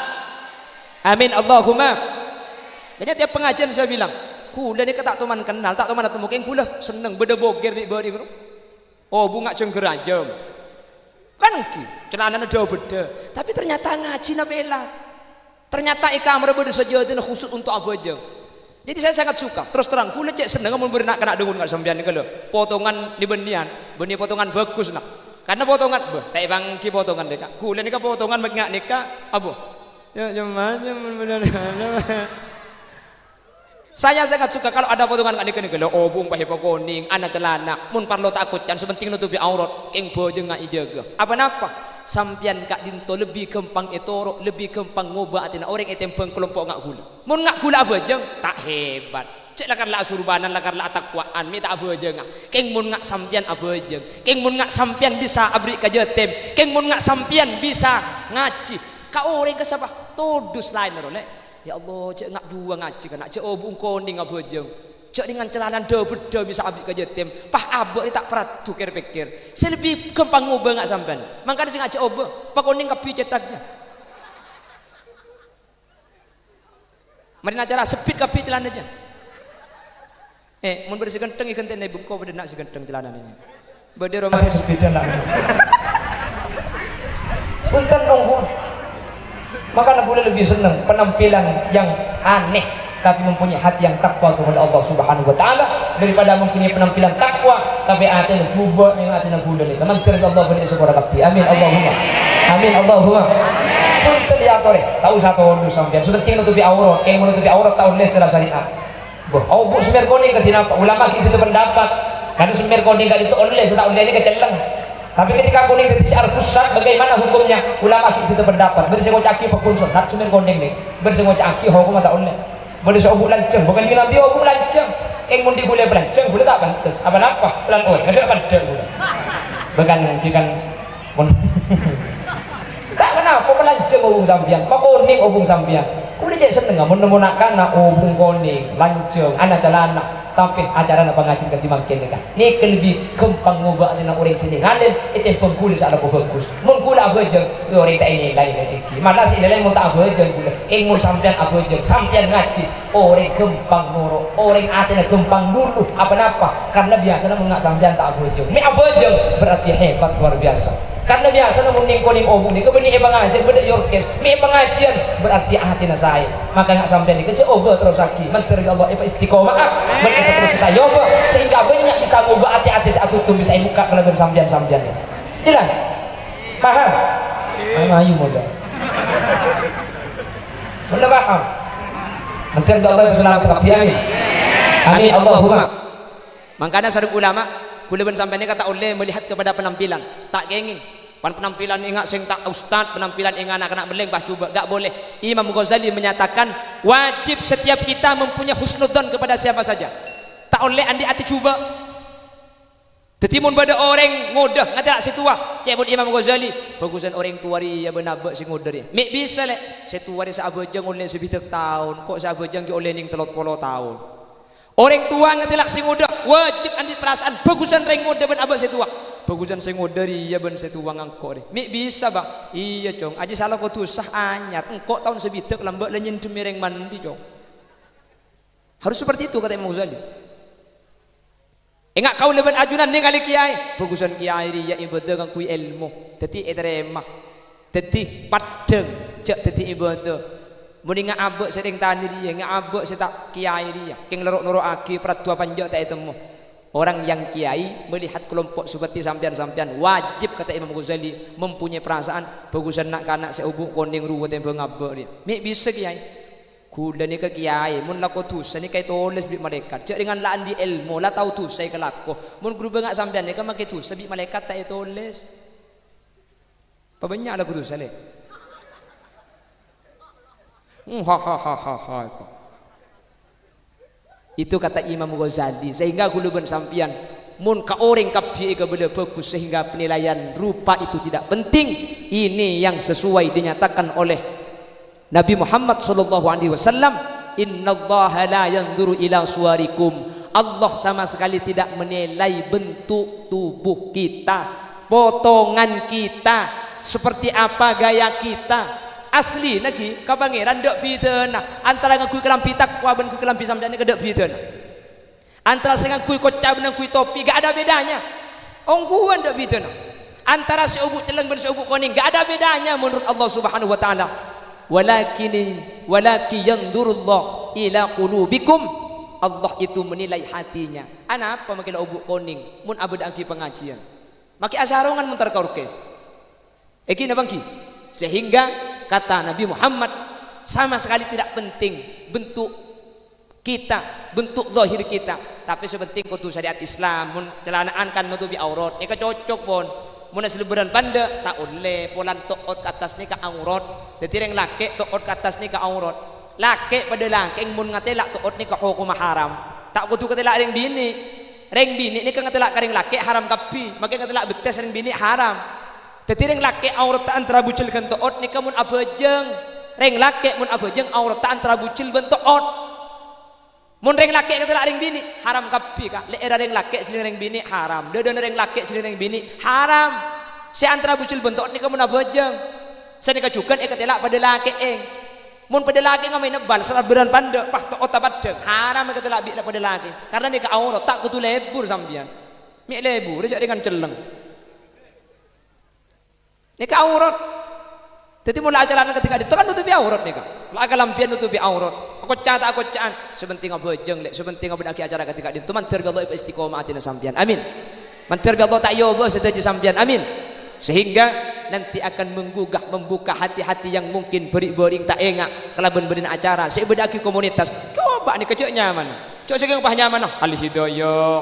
Amin Allahumma. Jadi tiap pengajian saya bilang kula ni tak teman kenal, tak teman atau mungkin kula seneng beda boger ni beri bro. Oh bunga cengker aja. Kan ki, celana jauh beda. Tapi ternyata ngaji na bela. Ternyata ikamar beda saja dan khusus untuk apa aja. Jadi saya sangat suka. Terus terang kula cek seneng mun beri nak kena dengun enggak sampean ni kalau potongan di benian, beni potongan bagus nak. Karena potongan tak bangki potongan deka. Kula ni ka potongan ngak nikah apa? Ya macam benar. Saya sangat suka kalau ada potongan kat nikah nikah obung pahe pokoning anak celana mun parlo takut can sepenting nutupi aurat keng bojo ngak ijaga apa napa sampian kak dinto lebih gampang etoro lebih gampang ngubah atina orang etempeng kelompok ngak gula mun ngak gula abajeng tak hebat cek lakar la surbanan lakar la takwaan mi tak abajeng keng mun ngak sampian abajeng keng mun ngak sampian bisa abri ka jetem keng mun ngak sampian bisa ngaji ka orang ke siapa todus lain rone ya Allah cek ngak dua ngaji kan cek obung koning abajeng cek dengan celana beda bisa abdi ke jetem pah abek ni tak peratu pikir saya lebih gampang ngubah ngak sampean makanya sing ngajak obah pak koning kapi cetaknya mari acara sepit kapi celana aja mun bersih genteng ikan tene buko pada nak si genteng celana ini bade roman sepit celana punten nunggu maka boleh lebih senang penampilan yang aneh tapi mempunyai hati yang takwa kepada Allah Subhanahu wa taala daripada mempunyai penampilan takwa tapi hati yang cuba yang hati yang gula ni teman cerita Allah beri sebuah kapi amin Allahumma amin Allahumma punten ya tore tahu satu dus sampean sepenting nutupi aurat kayak menutupi aurat tahun les dalam syariat boh au bu semer koning ke tinapa ulama kita pendapat kan semer koning gak itu les tak oleh ini keceleng tapi ketika kuning itu al-fusat bagaimana hukumnya ulama kita pendapat bersengok caki pekunsun nak semer koning ni bersengok caki hukum tak oleh boleh seobuk lancang bukan lagi nabi obuk lancang yang mundi boleh belancang boleh tak pantas apa pelan oi ada pada boleh bahkan jika tak kenapa belancang obung sampian pak koning obung sampian kulit jadi seneng menemu nak kana obung koning lancang anak celana tapi acara apa ngaji kaji makin dekat ni lebih gampang ngubah dengan orang sini ngalir itu pengkulis ada bagus mengkula abajeng orang tak ini lain lagi malah si lain mau tak abajeng gula ingin sampean abajeng sampean ngaji orang gampang nurut orang atina gampang dulu apa-apa karena biasanya mengak sampean tak abajeng ni abajeng berarti hebat luar biasa karena biasanya kuning obung ni kebeni pengajian beda yorkes mi pengajian berarti hati saya maka nggak sampai ni kecil obah terus lagi menteri Allah istiqomah mereka terus kita yoba sehingga banyak bisa ngubah hati-hati saat itu bisa buka kelebihan sambian ni jelas paham ayo muda sudah paham menteri Allah berselamat tapi amin amin Allahumma makanya sarung ulama kulaban sampai ni kata oleh melihat kepada penampilan tak kenging penampilan ingat sing tak ustad penampilan ingat anak-anak beleng bah coba gak boleh Imam Ghazali menyatakan wajib setiap kita mempunyai husnudzon kepada siapa saja tak oleh andi hati coba tetimun pada orang ngodah ngata si tua cebut Imam Ghazali bagusan orang tua ya benar sing ngodah dia mik bisa lek si tua dia sabajeng oleh sebitek tahun kok sabajeng ki oleh ning 30 tahun orang tua ngetilak sing ngodah wajib andi perasaan bagusan reng ngodah ben abah si tua bagusan sing ngodah ya ben si tua ngangkok deh mik bisa bang iya cong aja salah kau tusah anyat engkok tahun sebitek lambak lenyin cemireng mandi cong harus seperti itu kata Imam Ghazali enggak kau leban ajunan ni kali kiai bagusan kiai dia ibadah kang kui ilmu teti etremah teti padeng cek teti ibadah muni ngak abek sering tani dia ngak abek setak kiai dia keng lerok-lerok aki peratua panjang tak temu orang yang kiai melihat kelompok seperti sampian-sampian wajib kata Imam Ghazali mempunyai perasaan bagusan nak kanak seubuk koning ruwet yang ngabek dia mik bisa kiai kuda ni ke kiai mun lako tusa ni kai tulis bi malaikat cek dengan laan di ilmu lah tahu tusa ke lako mun guru bengak sampean ni kan make tusa bi malaikat tak tulis apa banyak lagu tusa le ha itu kata Imam Ghazali sehingga guluban sampian mun ka orang kapi ke benda bagus sehingga penilaian rupa itu tidak penting ini yang sesuai dinyatakan oleh Nabi Muhammad sallallahu alaihi wasallam innallaha la yanzuru ila suwarikum Allah sama sekali tidak menilai bentuk tubuh kita potongan kita seperti apa gaya kita asli lagi ka pangeran dak pidana antara ngakui kelampi takwa ben ku kelampi sampeyan ke dak pidana antara sing ngakui kocap ben ngakui topi gak ada bedanya ongkuan dak pidana antara seubuk celeng ben seubuk koning gak ada bedanya menurut Allah Subhanahu wa taala walakin yanzurullah ila qulubikum Allah itu menilai hatinya ana apa makin ubuk koning mun abad angki pengajian maki asarongan muntar kaurkes iki na bangki sehingga kata Nabi Muhammad sama sekali tidak penting bentuk kita, bentuk zahir kita, tapi sepenting kudu syariat Islam. Mun celanaan kan nutupi aurat, ini cocok pun. Mun selebaran panda tak oleh polan toot ke atas ni ke aurat. Jadi reng laki toot ke atas ni ke aurat. Laki pada laki mun ngatelak toot ni ke hukum haram. Tak kudu ngatelak reng bini. Reng bini ni kan ngatelak reng laki haram kapi. Makin ngatelak betes reng bini haram. Jadi reng laki aurat tak antara bucil kan toot ni ke mun abajeng. Reng laki mun abajeng aurat tak antara bucil ben toot. Mun reng laki kata reng bini haram kapi kak. Le era reng laki cili reng bini haram. Dede reng laki cili reng bini haram. Si antara bucil bentuk ni kamu nabajeng. Sani kacukan kata lak pada laki Mun pada laki ngamai nebal seraberan panda pah to otak bajeng. Haram kata lak bi pada laki. Karena ni ke aurat tak kutu lebur sambian. Mi lebur dia dengan celeng. Ni ke aurat. Jadi mulai ajaran ketika itu kan nutupi aurat nih kak. Lah lampian nutupi aurat. Aku caan sebenting abajeng lek sebenting abadaki acara ketika itu mantir bi Allah istiqomah atina sampian. Amin. Mantir bi Allah tak yoba sedaji sampian. Amin. Sehingga nanti akan menggugah membuka hati-hati yang mungkin beri-bering tak engak kelaban berin acara sebedaki komunitas. Coba nih kecek nyaman. Coba sing pah nyaman Al Hidayah,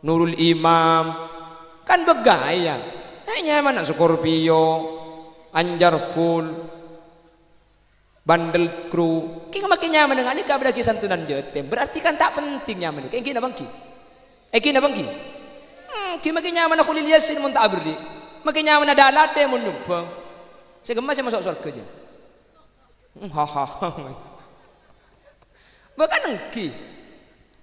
Nurul Imam. Kan begaya. Nyaman Scorpio, Anjar Full, Bandel Kru. Ki makin nyaman dengan ini kabar lagi santunan jetem. Berarti kan tak penting nyaman. Kayak gini bangki. Gini bangki. Ki makin nyaman aku liliasin mun tak berdi. Makin nyaman ada alat mun numpang. Saya gemas saya masuk surga aja. Hahaha. Bahkan engki.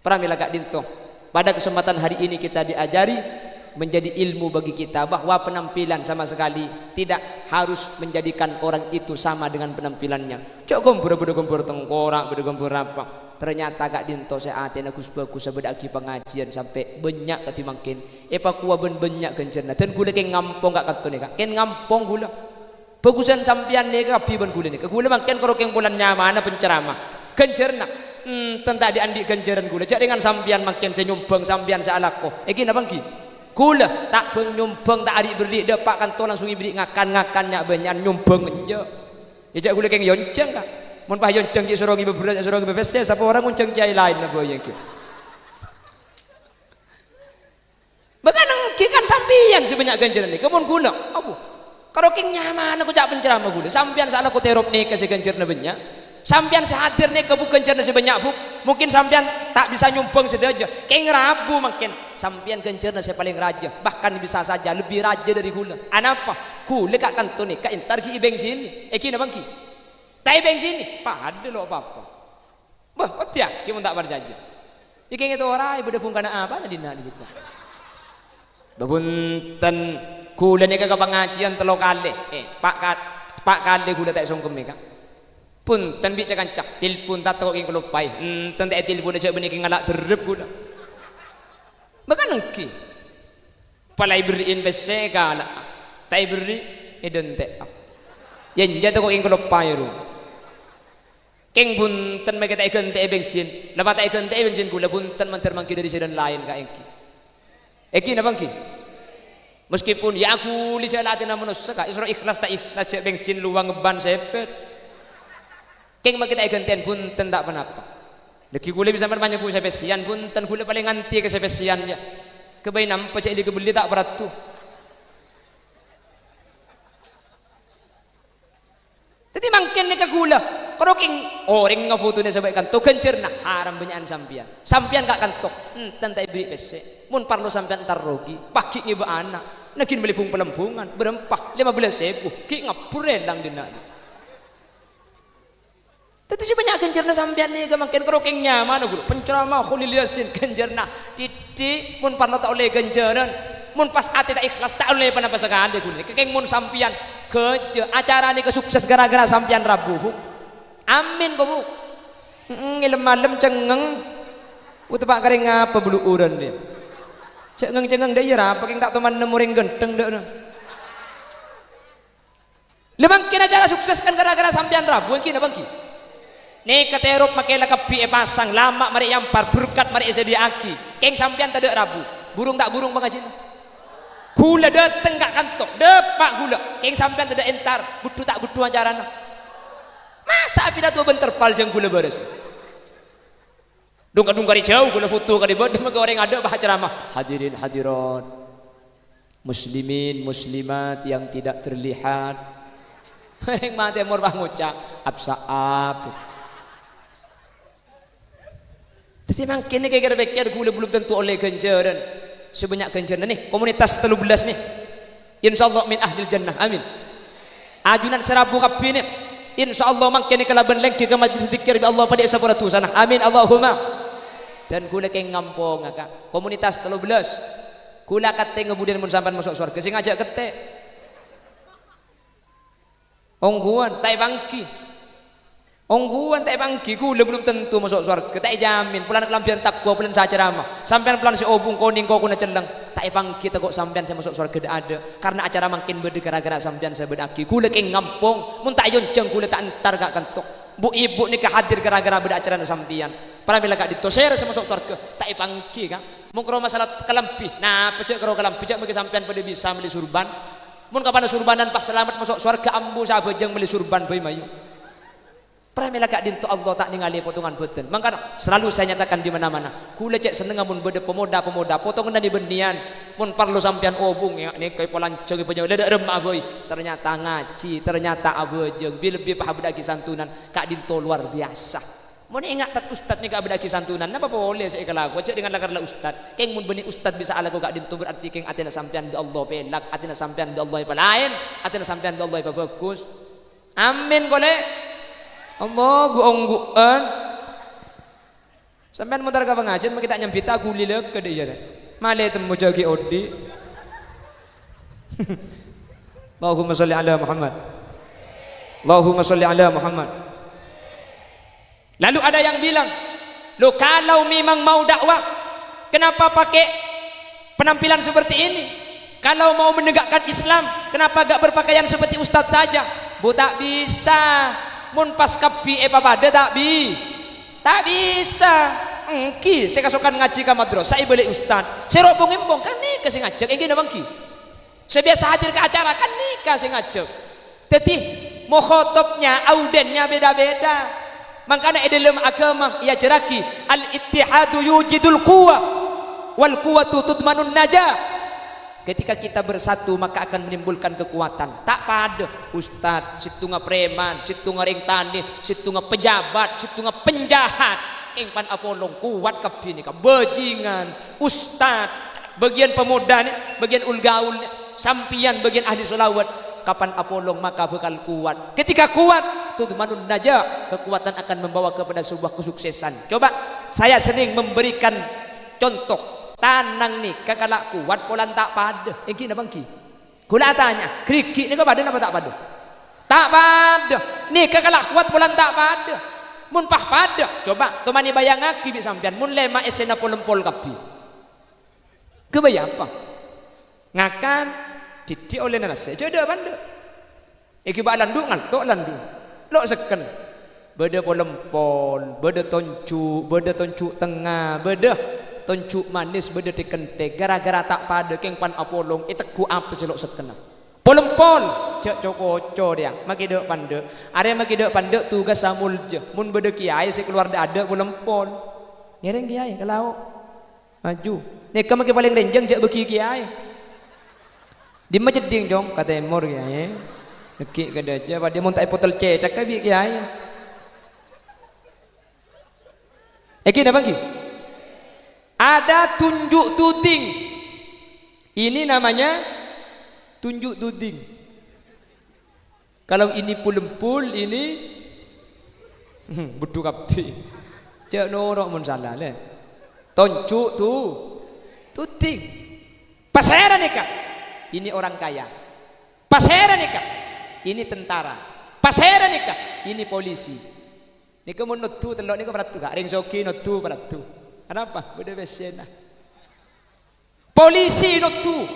Pramila Kak Dinto. Pada kesempatan hari ini kita diajari menjadi ilmu bagi kita bahwa penampilan sama sekali tidak harus menjadikan orang itu sama dengan penampilannya. Cok gempur tengkorak, bergempur apa. Ternyata Kak Dinto saya aten aku sebagus sebedaki pengajian sampai banyak kati makin. Epa kuah banyak kencerna. Dan gula ke ngampong Kak Kanto nih Kak. Ken ngampong gula. Bagusan sampian nih Kak piban gula nih. Gula makin kalau keng bulan nyamana penceramah. Kencerna. Tentang diandi kenceran gula. Cak dengan sampian makin saya nyumbang sampian saya alako. Gina bangki. Gula tak penyumbang tak adik beri depak kantor langsung ibrik ngakan-ngakannya banyak nyumbang aja. Ya gula keng yonceng Kak. Mun pah yonceng ki sorong ibu berat sorong ibu besi siapa orang ngonceng kiai lain apa yang ki. Bekanang ki kan sampian sebanyak ganjaran ni. Kemun gula apa? Kalau keng nyaman aku cak penceramah gula. Sampian salah aku terop ni kasih ganjaran banyak. Sampian sehadir nih kebu ganjaran sebanyak bu. Mungkin sampian tak bisa nyumbang sedaja. Keng rabu makin. Sampian ganjaran saya paling raja. Bahkan bisa saja lebih raja dari gula. Anapa? Gula Kak Kanto nih. Kak entar ki ibeng sini. Kina bang ki. Tak ibeng sini. Pada lo apa-apa. Bah, otiak. Kita tak berjanji. Jika itu orang ibu depung kana apa? Nadina di kita. Babunten gula nih ke pengajian telo kali. Pak kali gula tak songkem nih Kak. Pun tan bi cakancak tilpun tak tahu yang kelupai tan tak tilpun aja benih ngalak terep gula bahkan engki palai beri investasi kala tak beri idente yang jatuh kau yang kelupai ru keng pun tan mereka tak ikan tak bensin lama tak ikan tak bensin gula pun tan manter mangki dari sedan lain kak engki na bangki meskipun ya aku lihat latin manusia kak isro ikhlas tak ikhlas cek bensin luang ban sepet keng kita ikan pun tendak penapa. Lagi gula bisa berbanyak pun sepesian pun ten gula paling anti ke sepesiannya. Kebaik nampak cek di kebeli tak berat tu. Jadi makin ni ke gula. Kalau keng orang ngafoto ni sebaikan tu kencerna haram banyakan sampian. Sampian kak kantok. Tentak beri pese. Mun parlo sampian tar rogi. Pakik ni anak. Nakin melipung pelembungan berempah 15.000. Ki ngapurelang din na. Tapi si banyak kencerna sampean ni makin kerokeng nyaman guru penceramah khulil yasin kencerna titik mun parno tak oleh kenceran mun pas ati tak ikhlas tak oleh panapa sekali guru kekeng mun sampean ke acara ni kesukses gara-gara sampean rabu amin bu ngilem malam cengeng utepak kering apa bulu uran dia cengeng dia ya apa keng tak teman nemuring genteng dek lemang kena acara sukses kan gara-gara sampean rabu kena bangki nih keterop makai kapi pasang lama mari yampar berkat mari sediaki keng sampian tak ada rabu burung tak burung bangajin gula dateng gak kantok depak gula keng sampian tak ada entar butuh tak butuh acarana masa api dah tua bentar paljang gula beres Dung-dung kari jauh kula foto kari bodho maka orang ada bah ceramah. Hadirin hadirat, muslimin muslimat yang tidak terlihat. Yang mati mur bah ngucap absaab. Jadi makin ni kira pikir gula belum tentu oleh ganjaran sebanyak ganjaran nih komunitas 13 nih. Insyaallah min ahlil jannah amin. Ajunan serabu kabeh nih. Insyaallah makin kelaban leng ke majlis zikir bi Allah pada esa sana. Amin Allahumma. Dan gula keng ngampong Kak. Komunitas 13. Gula kate kemudian mun sampean masuk surga sing ngajak kete. Ongguan tai bangki. Ongguan tak bangki gula belum tentu masuk surga tak jamin pulang kelampian takwa pulang saja ramah sampean pulang si obung koning kau kuna celeng tak bangki tak kok sampean saya masuk surga tidak ada karena acara makin beda gara-gara sampean saya bedaki gula keng ngampung mun tak yonceng gula tak antar gak kantok bu ibu ni hadir gara-gara beda acara sampean para bila gak ditoser saya masuk surga tak bangki kan mun karo masalah kelampi nah pecek karo kelampi jak bagi sampean pada bisa beli surban mun kapan surbanan pas selamat masuk surga ambu sahabat jeng beli surban bayi mayu. Pramila kak dinto Allah tak ningali potongan boten. Mangkana selalu saya nyatakan di mana-mana. Kula cek seneng mun bede pemuda-pemuda potongan dari bendian. Mun perlu sampean obung ya ni kay polanceng punya dadak remah boy. Ternyata ngaji, ternyata abojeng lebih paham bedaki santunan. Kak dinto luar biasa. Mun ingat tak ustad ni kak bedaki santunan. Napa boleh saya kelaku cek dengan lakarlah ustad. Keng mun beni ustad bisa ala kak dinto berarti keng atina sampean di Allah pelak, atina sampean di Allah palain, atina sampean di Allah bagus. Amin boleh. Allah guongguan sampean mutar ka pengajian kita nyempita gulilek ke dia male temu jagi odi Allahumma sholli ala Muhammad Allahumma sholli ala Muhammad. Lalu ada yang bilang lo kalau memang mau dakwah kenapa pakai penampilan seperti ini kalau mau menegakkan Islam kenapa gak berpakaian seperti ustadz saja bu tak bisa mun pas kapi pada tak bisa engki saya kasukan ngaji ka madrasah saya beli ustad saya robong embong kan nih kasih ngajak engki nabang ki saya biasa hadir ke acara kan nih kasih ngajak jadi mukhotobnya audennya beda-beda makanya dalam agama ia jeraki al ittihadu yujidul quwa wal quwatu tutmanun najah. Ketika kita bersatu maka akan menimbulkan kekuatan. Tak pada ustad, situ nga preman, situ nga ring tani, situ nga pejabat, situ nga penjahat. Keng pan apolong kuat kabeh ni ka bajingan, ustad, bagian pemuda ni, bagian ulgaul ni, sampian bagian ahli selawat. Kapan apolong maka bakal kuat. Ketika kuat, tudmanun najah, kekuatan akan membawa kepada sebuah kesuksesan. Coba saya sering memberikan contoh. Tanang nih kakak kuat polan tak pada engki na bangki kula tanya kriki ni ka pada napa tak pada tak pada nih kakak kuat polan tak pada mun pah pada coba tomani bayangaki bi sampean mun lema esena polempol kapi kebayang apa ngakan didik oleh nase jodoh panda iki ba landu ngaltok landu lo seken beda polempol beda toncu tengah beda tonjuk manis beda dikente gara-gara tak pada keng pan apolong iteku apa selok sekena polempol cek cokoco dia makidek pandek are makidek pandek tugas samul je mun beda kiai saya keluar ada polempol ngereng kiai kalau maju nek make paling renjeng cek beki kiai di masjid ding dong kata emor kiai nekik kada aja pada mun tak potel cecak ka bi kiai iki dah bangki. Ada tunjuk tuding. Ini namanya tunjuk tuding. Kalau ini pulempul, ini butuh kapi. Cek norok mun salah le. Tunjuk tu tuding. Pasaran nikah. Ini orang kaya. Pasaran nikah. Ini tentara. Pasaran nikah. Ini polisi. Nika mun nutu telok nika peratu gak ring soki nutu peratu. Kenapa? Beda besena. Polisi nutu.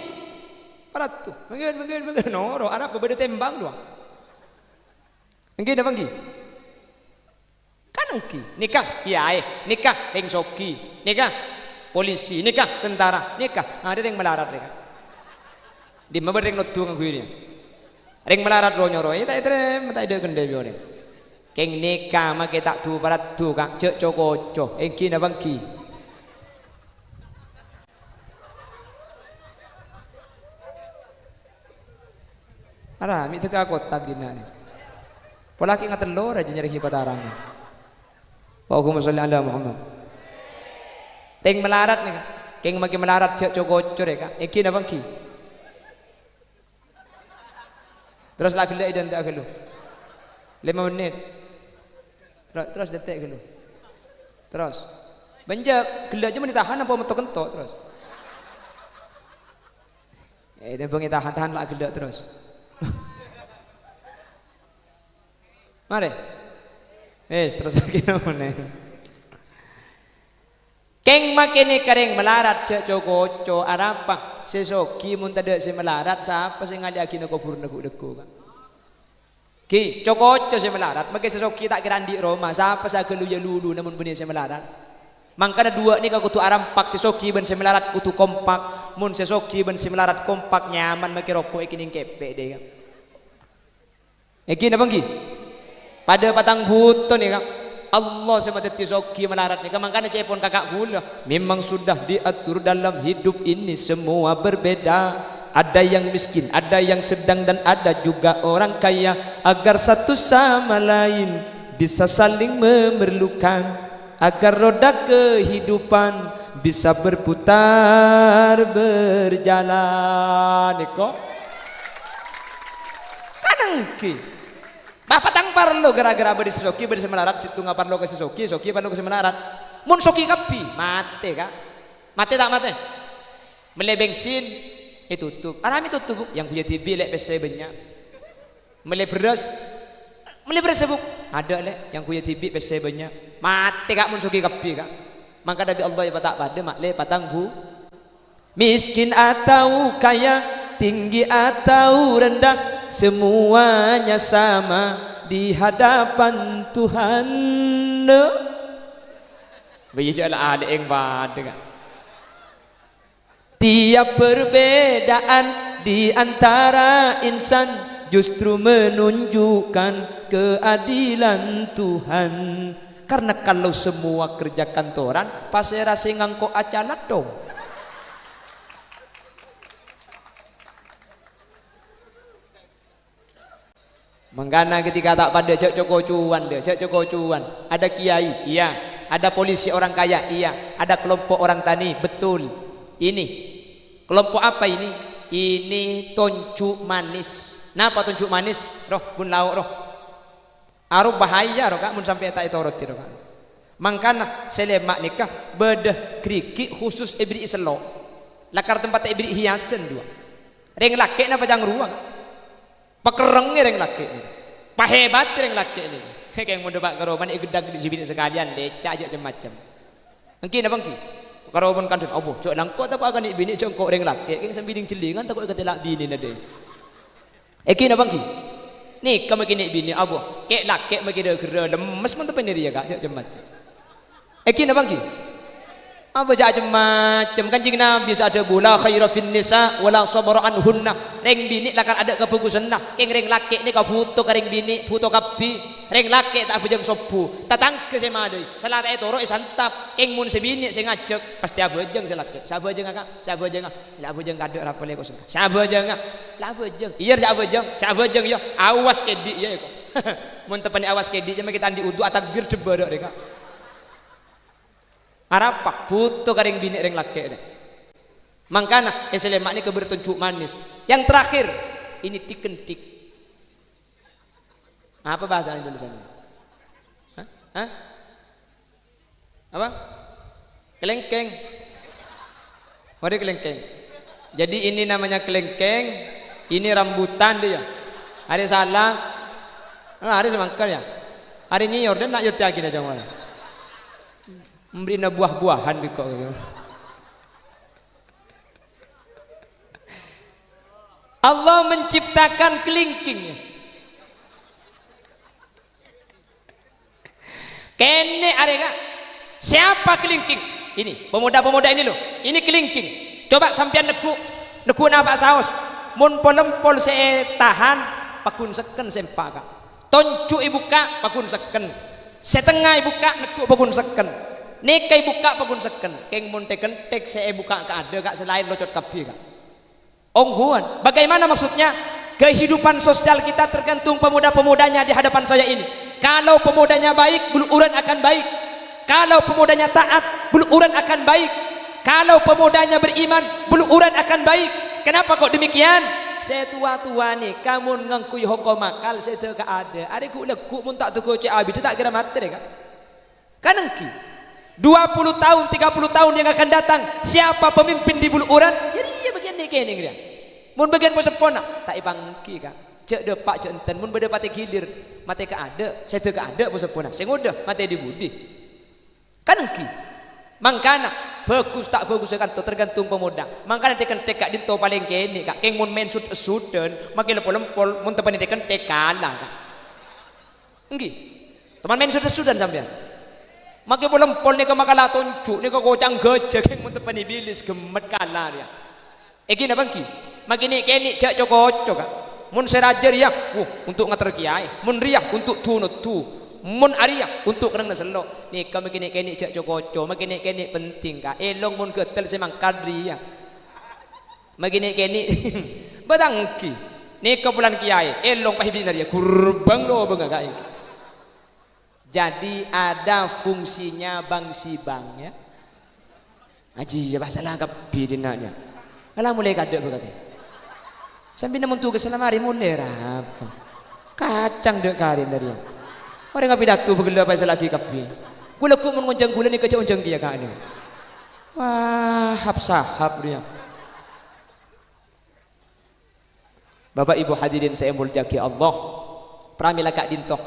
Peratu. Mungkin noro. Ada apa beda tembang doang. Mungkin apa lagi? Kan engki. Nikah kiai, nikah ring soki, nikah polisi, nikah tentara, nikah. Ada yang melarat mereka. Di mana ring nutu ngaku ini. Ring melarat ro nyoro. Tak ada gende biore. Keng nikah make tak tu parat tu kak cek cokoco engki na bangki. Ara mi teka kotak dina ni. Polaki ngatelor aja nyari hipatarang. Allahumma sholli ala Muhammad. Teng melarat nih kak. Keng make melarat cek cokoco deh kak. Engki na bangki. Terus lagi lek dan tak gelu 5 menit terus detik gelu terus benjak gelu aja menitahan apa mentok kentok terus dia pengen tahan lah gelu terus mari terus lagi namanya keng makini kering melarat cek cokoco arapah sesoki mun tade si melarat siapa sing ngalih no kubur deku kan ki cokoco si melarat make sesoki tak kira di Roma siapa sa gelu ya lulu namun benih si melarat mangkana dua ni ka kutu arampak sesoki ben si melarat kutu kompak mun sesoki ben si melarat kompak nyaman make rokok iki ning kepe deh kan iki napa ki pada patang buton ni kan Allah semateti soki melarat ni makanya cepon kakak gula memang sudah diatur dalam hidup ini semua berbeda ada yang miskin ada yang sedang dan ada juga orang kaya agar satu sama lain bisa saling memerlukan agar roda kehidupan bisa berputar berjalan kok kadang ki Bapak tang parlo gara-gara beri sesoki beri semelarat situ nggak parlo ke sesoki soki parlo ke semelarat mun soki kapi mate kak mate tak mate mele bensin tutup arami tutup yang punya TV lek PC banyak mele beras sebuk ada lek yang punya TV PC banyak mate kak mun soki kapi kak maka dari Allah ya tak pada mak le patang bu miskin atau kaya tinggi atau rendah semuanya sama di hadapan Tuhan. Bicara ada yang pada. Tiap perbedaan di antara insan justru menunjukkan keadilan Tuhan. Karena kalau semua kerja kantoran, pasti rasa ngangko acalat dong. Menggana ketika tak pada cek cokocuan ada kiai iya ada polisi orang kaya iya ada kelompok orang tani betul ini kelompok apa ini toncu manis napa toncu manis roh bun lauk roh aruh bahaya roh kak mun sampai tak itu roti roh kak mangkana selemak nikah bedah kriki khusus ibri iselo lakar tempat ibri hiasan dua reng laki napa jang ruang pakerengnya reng laki ini pahebat reng laki ini kayak mau debat karoban igedang di sini sekalian lecak aja macam engki napa engki karoban kan obo cok langkot apa akan bini congkok reng laki keng sambiling celingan takut ketelak bini nade engki napa engki nih kamu kini bini abo kek laki magi degere lemes mun tepen dia kak cok macam engki napa engki apa macam kanjing Nabi ada bola khaira fin nisa wala sabra anhunna reng bini lakan ada kebagusan nah keng reng laki ni ka foto ka reng bini foto kapi reng laki tak bujang sopu tatangke se madoi salat ay toro santap keng mun se bini se ngajek pasti abujang se laki sabujang kak sabujang la abujang kade rapele ko sabujang la abujang iya sabujang yo awas kedi ya kok mun tepani awas kedi je kita andi udu atakbir debarok rek Arapak puto karing bini reng laki deh. Mangkana eselemak ini kebertunjuk manis. Yang terakhir ini tikentik. Apa bahasa Indonesianya? Hah? Apa? Kelengkeng. Mari kelengkeng. Jadi ini namanya kelengkeng. Ini rambutan dia. Hari salah. Hari semangkal ya. Hari nyiyor dan nak yoti lagi aja malah. Memberi buah-buahan biko Allah menciptakan kelingking kene arega siapa kelingking ini pemuda-pemuda ini loh ini kelingking coba sampean neku napa saus mun polempol se tahan pakun seken sempak kak toncu ibuka pakun seken, setengah ibuka nekuk pakun seken, nekai buka pakun seken, keng monte kentek saya buka ka ada kak selain locot kapi kak. Onghuan, bagaimana maksudnya? Kehidupan sosial kita tergantung pemuda-pemudanya di hadapan saya ini. Kalau pemudanya baik, buluran akan baik. Kalau pemudanya taat, buluran akan baik. Kalau pemudanya beriman, buluran akan baik. Kenapa kok demikian? Saya tua-tua nih, kamu ngangkui hukum makal, saya tak ada. Ada ku lekuk pun tak tuku cik abi, tak kira mati deh kan? Kanengki. 20 tahun, 30 tahun yang akan datang, siapa pemimpin di buluran? Jadi ya bagian ni kene dia. Mun bagian posepona tak ibangki kak cek depak cek enten mun beda pati gilir mate ka ada saya teu ka ada posepona saya ngudah mate di budi kan engki mangkana bagus tak bagus kan tergantung pemuda mangkana tekan tek kak dinto paling kene kak keng mun main sud suden makin lempol mun tepane tekan tek kalah kak engki teman main sud sudan sampean makin lempol ni ka makala toncu ni ka gocang gejek keng mun tepane bilis gemet kalah dia iki na bangki magini keni cak cokocok kan mun seraja riak untuk ngater kiai mun riak untuk tunut tu mun ariak untuk kenang naselok ni kami keni cak cokocok magini keni penting ka elong mun ketel semang kadri ya magini keni badangki ni ke bulan kiai elong pahibin dia kurbang lo bengak ini jadi ada fungsinya bang sibang ya aji ya bahasa langkap bidinanya kalau mulai kadek berkata sambil namun tugas selamari mulai apa kacang dek karin dari yang orang ngapi datu bergelap apa selagi kapi gula ku mengonjang gula ni kecil onjang dia kak ni wah hap dia. Bapak Ibu hadirin saya muliakan Allah pramila kak dintoh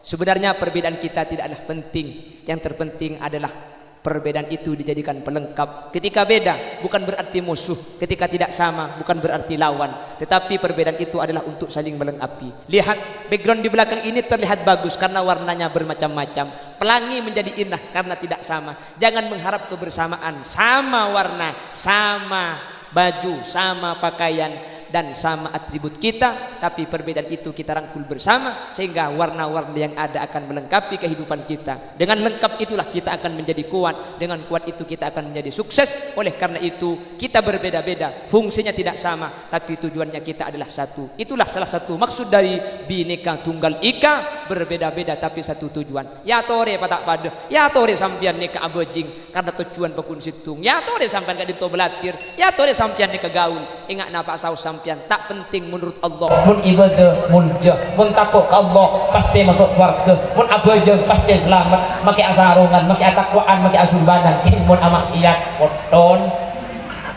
sebenarnya perbedaan kita tidaklah penting yang terpenting adalah perbedaan itu dijadikan pelengkap. Ketika beda bukan berarti musuh, ketika tidak sama bukan berarti lawan, tetapi perbedaan itu adalah untuk saling melengkapi. Lihat background di belakang ini terlihat bagus karena warnanya bermacam-macam. Pelangi menjadi indah karena tidak sama. Jangan mengharap kebersamaan, sama warna, sama baju, sama pakaian dan sama atribut kita, tapi perbedaan itu kita rangkul bersama sehingga warna-warna yang ada akan melengkapi kehidupan kita. Dengan lengkap itulah kita akan menjadi kuat, dengan kuat itu kita akan menjadi sukses. Oleh karena itu kita berbeda-beda, fungsinya tidak sama, tapi tujuannya kita adalah satu. Itulah salah satu maksud dari Bhinneka Tunggal Ika, berbeda-beda tapi satu tujuan. Ya tore patak pada, ya tore sampian nika abejing karena tujuan pekun situng, ya tore sampian ka dito belatir, ya tore sampian nika gaul. Ingat napa saus sampian tak penting menurut Allah. Mun ibadah mulja, mun takut Allah pasti masuk surga. Mun abaja pasti selamat. Make asarungan, make atakwaan, make asurbanan. Mun amaksiat poton.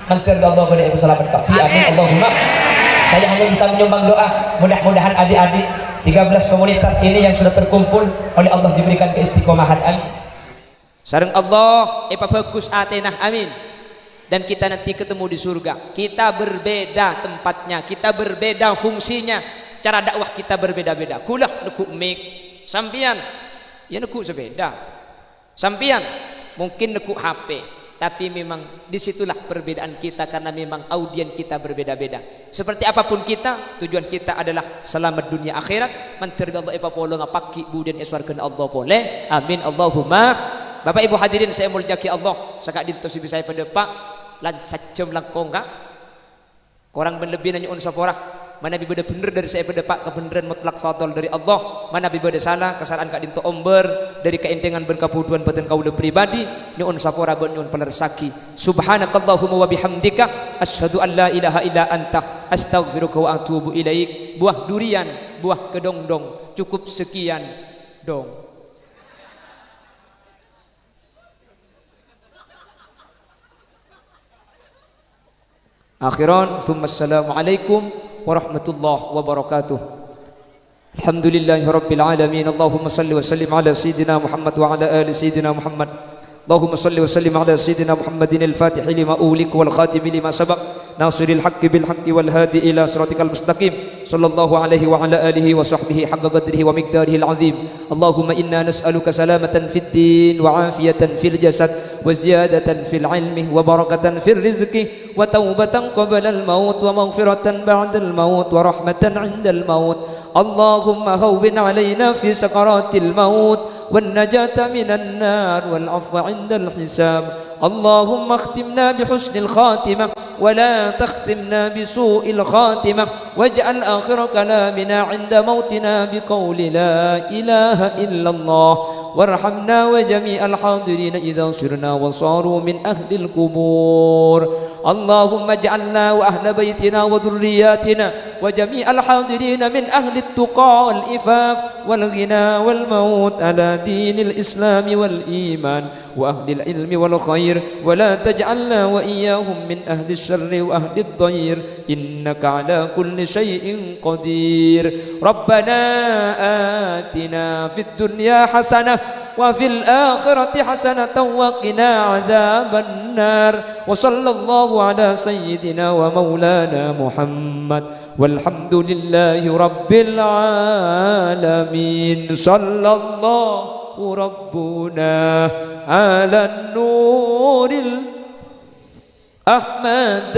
Menteri Allah pada ibu selamat kapi. Amin Allahumma. Saya hanya bisa menyumbang doa. Mudah-mudahan adik-adik 13 komunitas ini yang sudah terkumpul oleh Allah diberikan keistiqomahan. Amin. Sareng Allah, bagus atenah. Amin. Dan kita nanti ketemu di surga. Kita berbeda tempatnya, kita berbeda fungsinya, cara dakwah kita berbeda-beda. Kulah nekuk mik sampian ya nekuk sepeda, sampian mungkin nekuk HP, tapi memang disitulah perbedaan kita karena memang audien kita berbeda-beda. Seperti apapun kita, tujuan kita adalah selamat dunia akhirat. Menteri Allah epapolo ngapaki budien eswarkeun Allah boleh. Amin Allahumma. Bapak Ibu hadirin saya muliakan Allah. Sakak dintos ibu saya pada pak lan sajam langkong kak korang berlebih nanya unsur porah mana bibada bener dari saya pada pak kebenaran mutlak fadl dari Allah mana bibada salah kesalahan kak dinto omber dari keendengan berkapuduan badan kaula pribadi ni unsur porah nyun pelersaki subhanakallahumma wa bihamdika asyhadu an la ilaha illa anta astaghfiruka wa atubu ilaik. Buah durian buah kedongdong cukup sekian dong. Akhiran, thumma assalamualaikum warahmatullahi wabarakatuh. Alhamdulillahi rabbil alamin. Allahumma salli wa sallim ala sayyidina Muhammad wa ala ali sayyidina Muhammad. Allahumma salli wa sallim ala sayyidina Muhammadin al-fatih lima ulik wal khatim lima sabaq nasiril haqqi bil haqqi wal hadi ila siratikal mustaqim sallallahu alaihi wa ala alihi wa sahbihi haqqa qadrihi wa miqdarihi al-azim. Allahumma inna nas'aluka salamatan fid din wa afiyatan fil jasad wa ziyadatan fil ilmi wa barakatan fil rizqi wa taubatan qabla al-maut wa maghfiratan ba'da al-maut wa rahmatan 'inda al-maut. اللهم هون علينا في سكرات الموت والنجاة من النار والعفو عند الحساب. اللهم اختمنا بحسن الخاتمة ولا تختمنا بسوء الخاتمة، واجعل آخر كلامنا عند موتنا بقول لا إله إلا الله. وارحمنا وجميع الحاضرين إذا صرنا وصاروا من أهل القبور. اللهم اجعلنا وأهل بيتنا وذرياتنا وجميع الحاضرين من أهل التقى والإفاف والغنى والموت على دين الإسلام والإيمان وأهل العلم والخير، ولا تجعلنا وإياهم من أهل الشر وأهل الضير، إنك على كل شيء قدير. ربنا آتنا في الدنيا حسنة وفي الآخرة حسنة وقنا عذاب النار. وصلى الله على سيدنا ومولانا محمد والحمد لله رب العالمين. صلى الله ربنا على النور الأحمد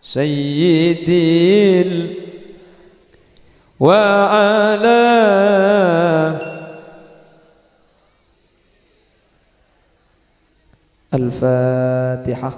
سيد وعلى الفاتحة.